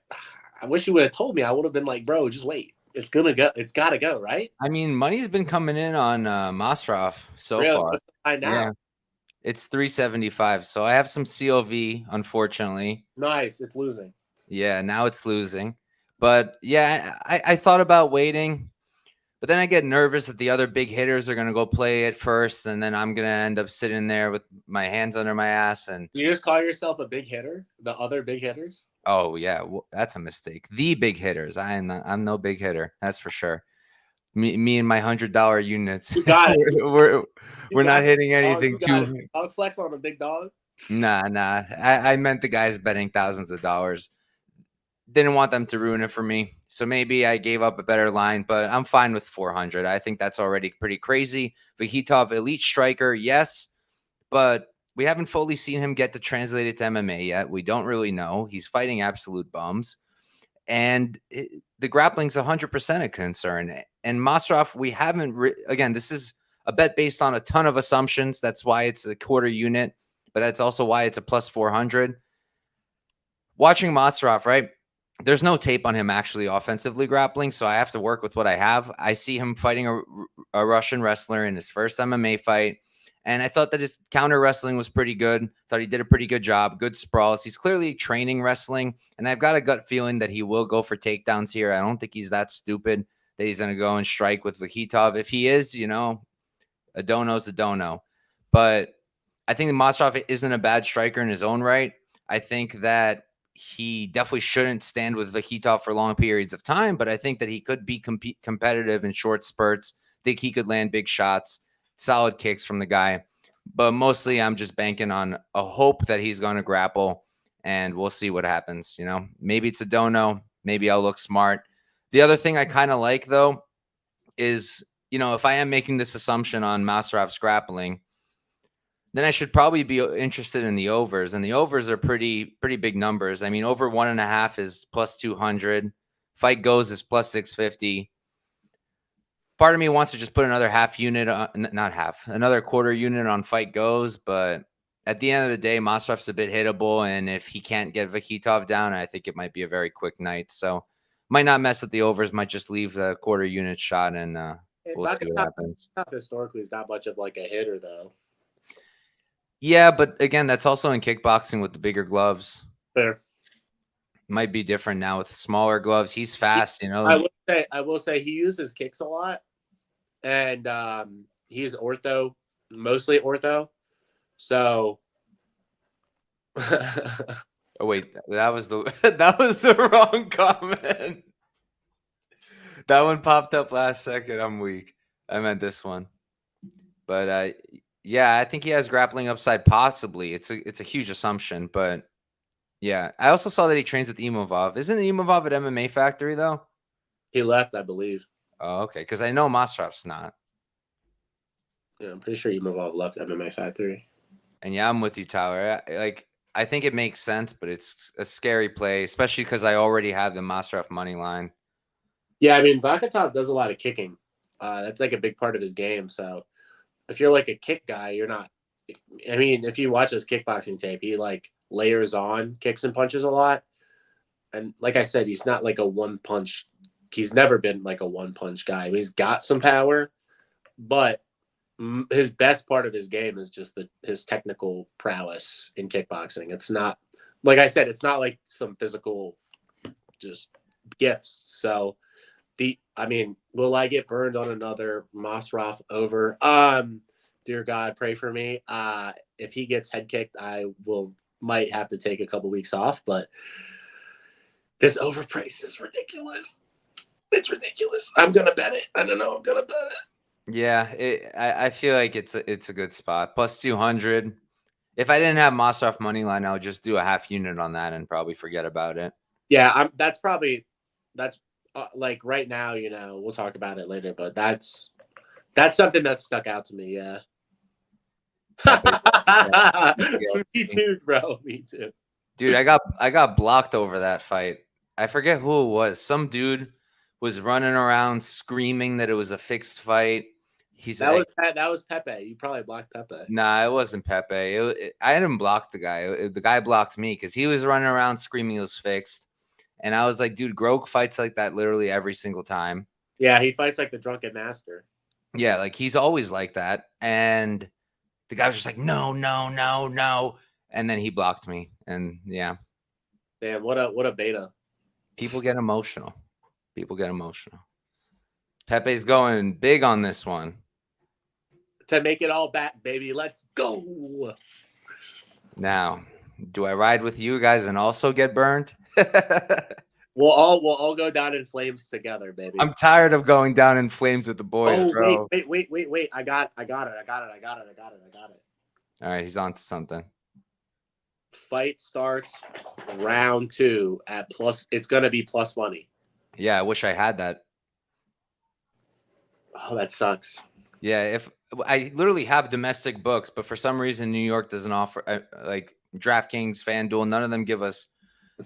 wish you would have told me. I would have been like, bro, just wait. It's gonna go. It's gotta go, right? I mean, money's been coming in on Masraf so far. I know. Yeah. It's 375. So I have some COV, unfortunately. Nice. It's losing. Yeah, now it's losing. But yeah, I thought about waiting. But then I get nervous that the other big hitters are going to go play it first, and then I'm going to end up sitting there with my hands under my ass. And you just call yourself a big hitter? The other big hitters? Oh yeah, well, that's a mistake. The big hitters. I'm no big hitter. That's for sure. Me and my $100 units. You got it. we're not hitting anything too. Dog flex on a big dog. Nah. I meant the guys betting thousands of dollars. Didn't want them to ruin it for me. So maybe I gave up a better line, but I'm fine with 400. I think that's already pretty crazy. Vakhitov, elite striker, yes, but we haven't fully seen him get to translate it to MMA yet. We don't really know. He's fighting absolute bums. And the grappling's 100% a concern. And Masraf, we haven't, again, this is a bet based on a ton of assumptions. That's why it's a quarter unit, but that's also why it's a plus 400. Watching Masraf, right? There's no tape on him actually offensively grappling, so I have to work with what I have. I see him fighting a Russian wrestler in his first MMA fight, and I thought that his counter wrestling was pretty good. Thought he did a pretty good job, good sprawls. He's clearly training wrestling, and I've got a gut feeling that he will go for takedowns here. I don't think he's that stupid that he's going to go and strike with Vakhitov. If he is, a dono's a dono. But I think Masraf isn't a bad striker in his own right. I think that he definitely shouldn't stand with Vakhitov for long periods of time, but I think that he could be competitive in short spurts. Think he could land big shots, solid kicks from the guy. But mostly I'm just banking on a hope that he's going to grapple, and we'll see what happens. Maybe it's a dono. Maybe I'll look smart. The other thing I kind of like, though, is, if I am making this assumption on Masraf's grappling, then I should probably be interested in the overs. And the overs are pretty big numbers. I mean, over 1.5 is plus 200. Fight goes is plus 650. part of me wants to just put another half unit on, not half, another quarter unit on Fight Goes, but at the end of the day, Masraf's a bit hittable, and if he can't get Vakhitov down, I think it might be a very quick night. So might not mess with the overs, might just leave the quarter unit shot, and we'll see what happens. Historically is not much of like a hitter, though. Yeah, but again, that's also in kickboxing with the bigger gloves. Fair. Might be different now with smaller gloves. He's fast, you know. I will say he uses kicks a lot, and he's mostly ortho. So, oh wait, that was the wrong comment. That one popped up last second. I'm weak. I meant this one, but yeah, I think he has grappling upside. Possibly, it's a huge assumption, but. Yeah, I also saw that he trains with Imavov. Isn't Imavov at MMA Factory, though? He left, I believe. Oh, okay, because I know Masraf's not. Yeah, I'm pretty sure Imavov left MMA Factory. And yeah, I'm with you, Tyler. I think it makes sense, but it's a scary play, especially because I already have the Masraf money line. Yeah, I mean, Vakhitov does a lot of kicking. That's like a big part of his game. So if you're like a kick guy, you're not. I mean, if you watch his kickboxing tape, he like layers on kicks and punches a lot. And like I said, he's not like a one punch. He's never been like a one punch guy. I mean, he's got some power, but his best part of his game is just his technical prowess in kickboxing. It's not, like I said, it's not like some physical just gifts. So I mean, will I get burned on another Masraf over? Dear God, pray for me. If he gets head kicked, I might have to take a couple weeks off, but this overprice is ridiculous. It's ridiculous. I'm gonna bet it. I don't know. I'm gonna bet it. Yeah, I feel like it's a good spot. Plus 200. If I didn't have Masraf money line, I would just do a half unit on that and probably forget about it. Yeah, that's like right now. You know, we'll talk about it later, but that's something that stuck out to me. Yeah. Me too, bro. Me too. Dude, I got blocked over that fight. I forget who it was. Some dude was running around screaming that it was a fixed fight. That was Pepe. You probably blocked Pepe. Nah, it wasn't Pepe. I didn't block the guy. The guy blocked me because he was running around screaming it was fixed. And I was like, dude, Grok fights like that literally every single time. Yeah, he fights like the drunken master. Yeah, like he's always like that. And the guy was just like, no. And then he blocked me. And yeah. Damn, what a beta. People get emotional. Pepe's going big on this one. To make it all back, baby. Let's go. Now, do I ride with you guys and also get burned? We'll all go down in flames together, baby. I'm tired of going down in flames with the boys, bro. Wait. I got it. All right, he's on to something. Fight starts round 2 at plus. It's gonna be plus money. Yeah, I wish I had that. Oh, that sucks. Yeah, if I literally have domestic books, but for some reason New York doesn't offer like DraftKings, FanDuel. None of them give us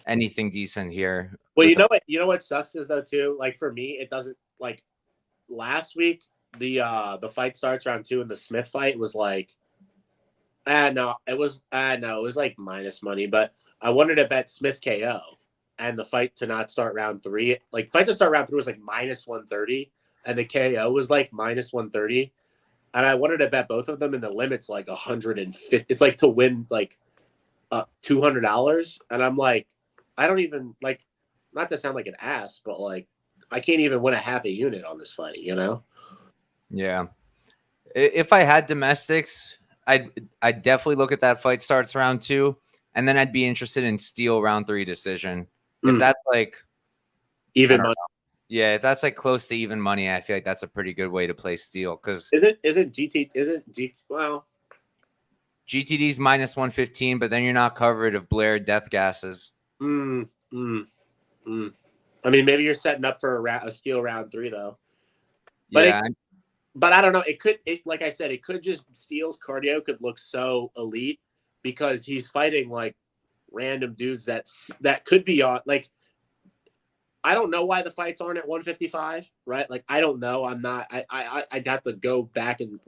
anything decent here. Well, you know what sucks is though too. Like for me, it doesn't like last week. The fight starts round 2 and the Smith fight was like, it was like minus money. But I wanted to bet Smith KO, and the fight to not start round 3. Like fight to start round 3 was like minus 130. And the KO was like minus 130. And I wanted to bet both of them, and the limit's like 150. It's like to win like $200. And I'm like, I don't even like, not to sound like an ass, but like, I can't even win a half a unit on this fight, you know? Yeah. If I had domestics, I'd definitely look at that fight starts round 2. And then I'd be interested in Steele round 3 decision. If that's like even money. Yeah, if that's like close to even money, I feel like that's a pretty good way to play Steele. Because GTD's minus 115, but then you're not covered if Blair death gasses. I mean, maybe you're setting up for a Steele round 3 though. But yeah, but I don't know. Like I said, it could just Steele's cardio could look so elite because he's fighting like random dudes that could be on like. I don't know why the fights aren't at 155, right? Like, I don't know. I'm not. I'd have to go back and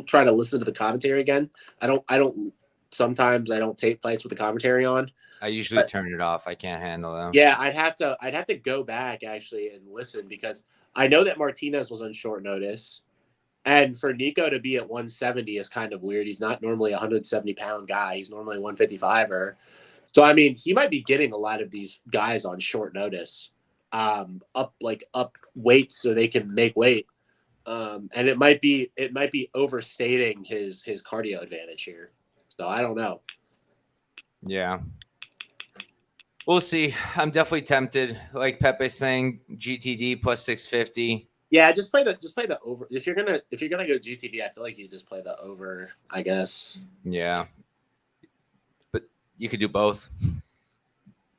try to listen to the commentary again. I don't. Sometimes I don't tape fights with the commentary on. I usually turn it off. I can't handle them. Yeah, I'd have to go back actually and listen because I know that Martinez was on short notice. And for Nico to be at 170 is kind of weird. He's not normally a 170-pound guy. He's normally 155er. So, I mean, he might be getting a lot of these guys on short notice, up weights so they can make weight. And it might be overstating his cardio advantage here. So I don't know. Yeah. We'll see. I'm definitely tempted. Like Pepe's saying, GTD plus 650. Yeah, just play the over. If you're gonna go GTD, I feel like you just play the over, I guess. Yeah. But you could do both.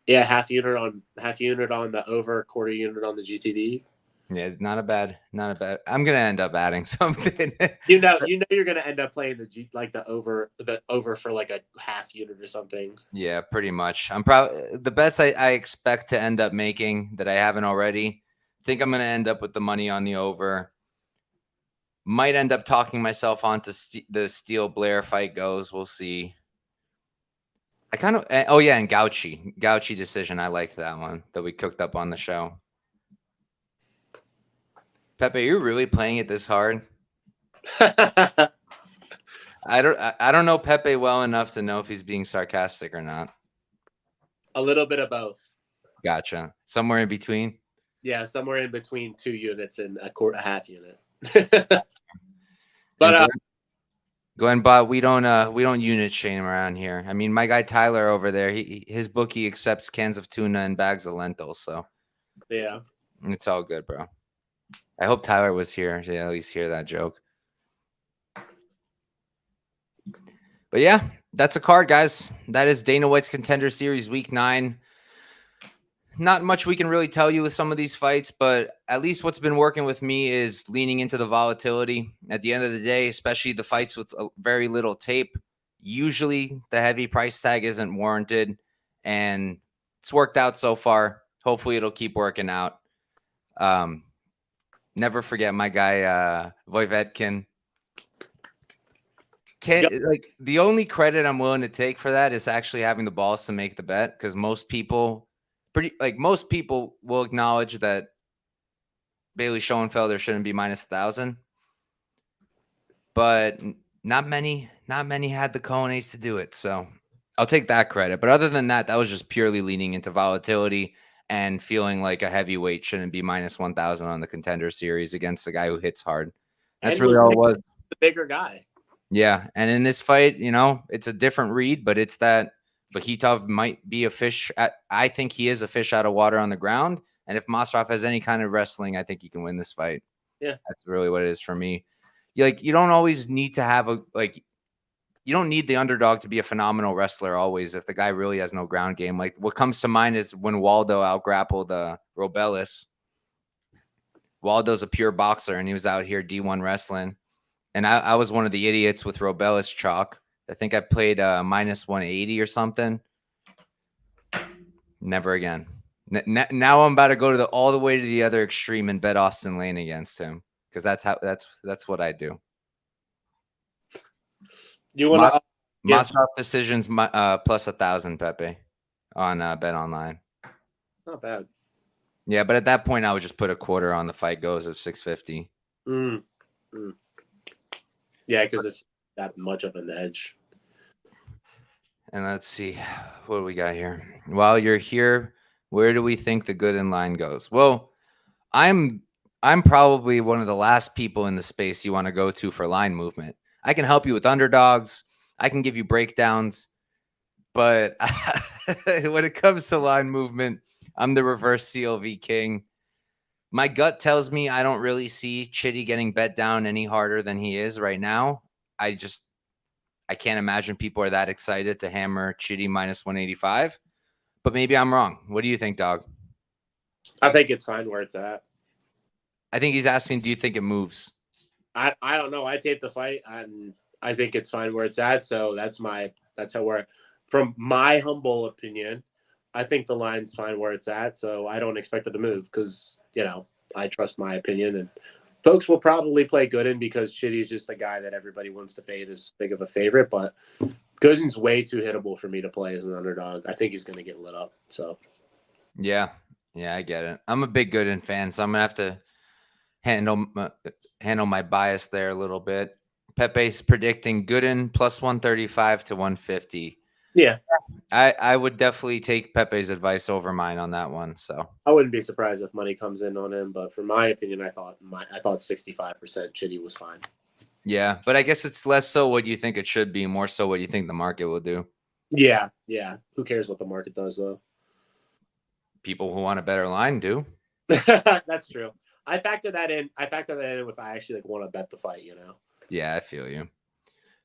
Yeah, half unit on the over, quarter unit on the GTD. Yeah, not a bad. I'm gonna end up adding something. you know you're gonna end up playing the over for like a half unit or something. Yeah, pretty much. I'm probably the bets I expect to end up making that I haven't already. Think I'm gonna end up with the money on the over. Might end up talking myself onto the Steele Blair fight goes. We'll see. I kind of and Gauci decision. I liked that one that we cooked up on the show. Pepe, you're really playing it this hard. I don't know Pepe well enough to know if he's being sarcastic or not. A little bit of both. Gotcha. Somewhere in between. Yeah, somewhere in between 2 units and a half unit. But Glenn, but we don't unit shame around here. I mean, my guy Tyler over there, his bookie accepts cans of tuna and bags of lentils, so yeah, it's all good, bro. I hope Tyler was here to at least hear that joke. But yeah, that's a card, guys. That is Dana White's Contender Series Week 9. Not much we can really tell you with some of these fights, but at least what's been working with me is leaning into the volatility. At the end of the day, especially the fights with very little tape, usually the heavy price tag isn't warranted, and it's worked out so far. Hopefully it'll keep working out. Never forget my guy, Voivodkin. Like the only credit I'm willing to take for that is actually having the balls to make the bet, because most people will acknowledge that Bailey Schoenfelder shouldn't be minus 1,000, but not many had the cojones to do it. So I'll take that credit. But other than that, that was just purely leaning into volatility and feeling like a heavyweight shouldn't be minus 1,000 on the Contender Series against the guy who hits hard. That's really all it was. The bigger guy. Yeah, and in this fight, it's a different read, but it's that Vakhitov might be a fish. I think he is a fish out of water on the ground, and if Masraf has any kind of wrestling, I think he can win this fight. Yeah, that's really what it is for me. You don't always need to have you don't need the underdog to be a phenomenal wrestler always. If the guy really has no ground game, like what comes to mind is when Waldo outgrappled Robelis. Waldo's a pure boxer, and he was out here D1 wrestling. And I was one of the idiots with Robelis chalk. I think I played minus 180 or something. Never again. Now I'm about to go all the way to the other extreme and bet Austin Lane against him, because that's what I do. You want to Masraf decisions plus 1,000, Pepe, on Bet Online. Not bad. Yeah, but at that point I would just put a quarter on the fight goes at 650. Yeah, because it's that much of an edge. And let's see, what do we got here? While you're here, where do we think the good in line goes? Well, I'm probably one of the last people in the space you want to go to for line movement. I can help you with underdogs. I can give you breakdowns. But when it comes to line movement, I'm the reverse CLV king. My gut tells me I don't really see Chitty getting bet down any harder than he is right now. I can't imagine people are that excited to hammer Chitty minus 185. But maybe I'm wrong. What do you think, dog? I think it's fine where it's at. I think he's asking, do you think it moves? I don't know. I taped the fight, and I think it's fine where it's at. So that's how from my humble opinion, I think the line's fine where it's at, so I don't expect it to move because, I trust my opinion. And folks will probably play Gooden because Shitty's just the guy that everybody wants to fade as big of a favorite. But Gooden's way too hittable for me to play as an underdog. I think he's going to get lit up. So Yeah, I get it. I'm a big Gooden fan, so I'm going to have to handle my bias there a little bit. Pepe's predicting Gooden plus 135 to 150. Yeah. I would definitely take Pepe's advice over mine on that one. So I wouldn't be surprised if money comes in on him, but for my opinion, I thought 65% Chitty was fine. Yeah, but I guess it's less so what you think it should be, more so what you think the market will do. Yeah. Who cares what the market does, though? People who want a better line do. That's true. I factor that in if I actually want to bet the fight, Yeah, I feel you.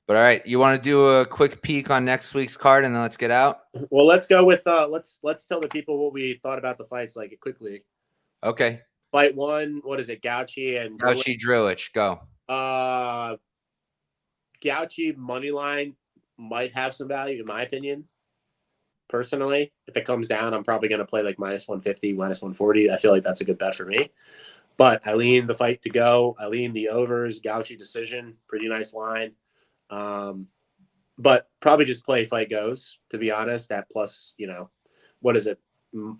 But all right, you want to do a quick peek on next week's card and then let's get out? Well, let's go with let's tell the people what we thought about the fights quickly. Okay. Fight 1, what is it? Gauci and Drilich, go. Gauci money line might have some value in my opinion. Personally, if it comes down, I'm probably going to play minus 150, minus 140. I feel like that's a good bet for me. But I lean the fight to go. I lean the overs. Gauci decision, pretty nice line. But probably just play fight goes, to be honest, at plus, what is it?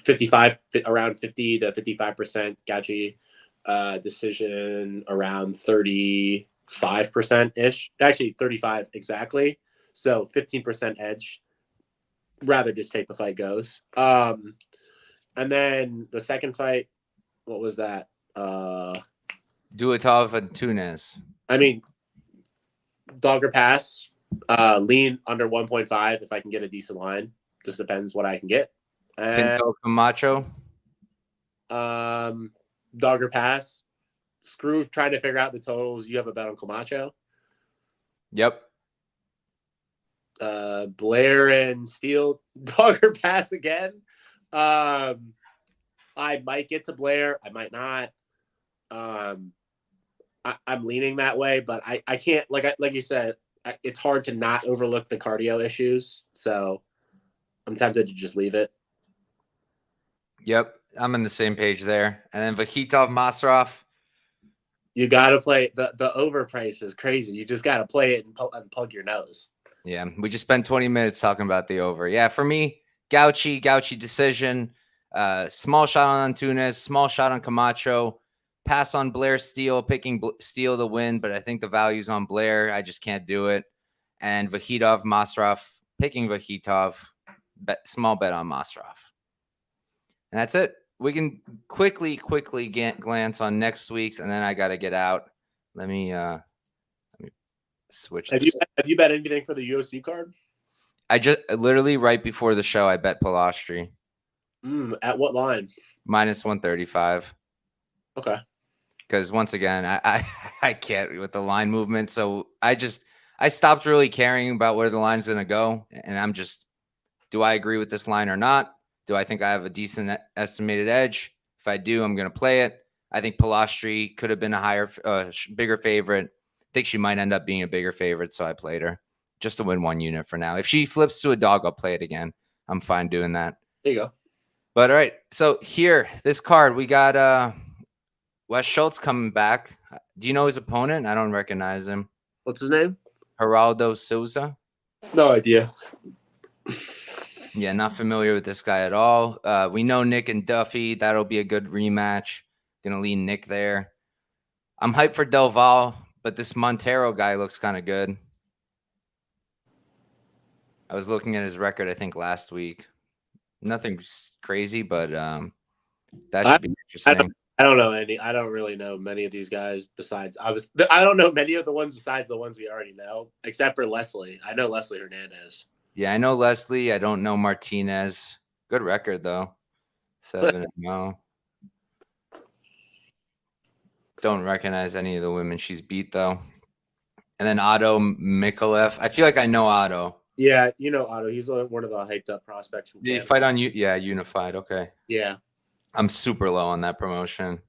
55, around 50 to 55% Gauci decision, around 35% ish. Actually, 35 exactly. So 15% edge. Rather just take the fight goes. And then the second fight, what was that? Dulatov and Antunes. I mean, dog or pass, lean under 1.5 if I can get a decent line. Just depends what I can get. Pinto, Camacho. Dog or pass. Screw trying to figure out the totals. You have a bet on Camacho. Yep. Blair and Steele, dog or pass again. I might get to Blair. I might not. I'm leaning that way, but I can't, like you said, it's hard to not overlook the cardio issues. So I'm tempted to just leave it. Yep. I'm in the same page there. And then Vakhitov, Masraf. You got to play the over price is crazy. You just got to play it and plug your nose. Yeah. We just spent 20 minutes talking about the over. Yeah. For me, Gauci decision, small shot on Antunes, small shot on Camacho, pass on Blair, Steele, picking Steele to win. But I think the value's on Blair. I just can't do it. And Vakhitov, Masraf, picking Vakhitov, small bet on Masraf. And that's it. We can quickly glance on next week's, and then I got to get out. Let me switch. Have you bet anything for the UFC card? I just literally right before the show, I bet Pilastri. At what line? Minus 135. Okay. Because once again, I can't with the line movement. So I stopped really caring about where the line's going to go. And I'm just, do I agree with this line or not? Do I think I have a decent estimated edge? If I do, I'm going to play it. I think Pilastri could have been a bigger favorite. I think she might end up being a bigger favorite. So I played her just to win one unit for now. If she flips to a dog, I'll play it again. I'm fine doing that. There you go. But all right. So here, this card, we got Wes Schultz coming back. Do you know his opponent? I don't recognize him. What's his name? Geraldo Souza. No idea. Yeah, not familiar with this guy at all. We know Nick and Duffy. That'll be a good rematch. Gonna lean Nick there. I'm hyped for Del Valle, but this Montero guy looks kind of good. I was looking at his record, I think, last week. Nothing crazy, but that should be interesting. I don't know any. I don't really know many of these guys besides I don't know many of the ones besides the ones we already know, except for Leslie. I know Leslie Hernandez. Yeah, I know Leslie. I don't know Martinez. Good record though. 7-0. Don't recognize any of the women she's beat though. And then Otto Mikolev. I feel like I know Otto. Yeah, you know Otto. He's one of the hyped up prospects. Did he fight on you? Yeah, Unified. Okay. Yeah. I'm super low on that promotion.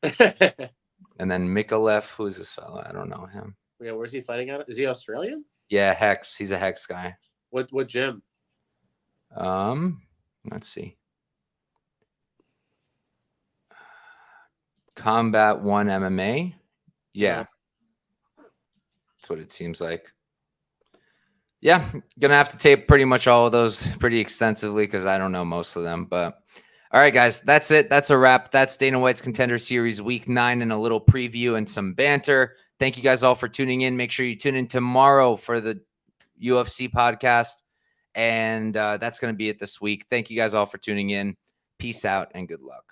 And then Mikolev, who is this fella? I don't know him. Yeah, where's he fighting at? Is he Australian? Yeah, Hex. He's a Hex guy. What gym? Let's see. Combat One MMA. Yeah. That's what it seems like. Yeah, gonna have to tape pretty much all of those pretty extensively because I don't know most of them. But all right, guys, that's it. That's a wrap. That's Dana White's Contender Series Week 9 and a little preview and some banter. Thank you guys all for tuning in. Make sure you tune in tomorrow for the UFC podcast. And that's going to be it this week. Thank you guys all for tuning in. Peace out and good luck.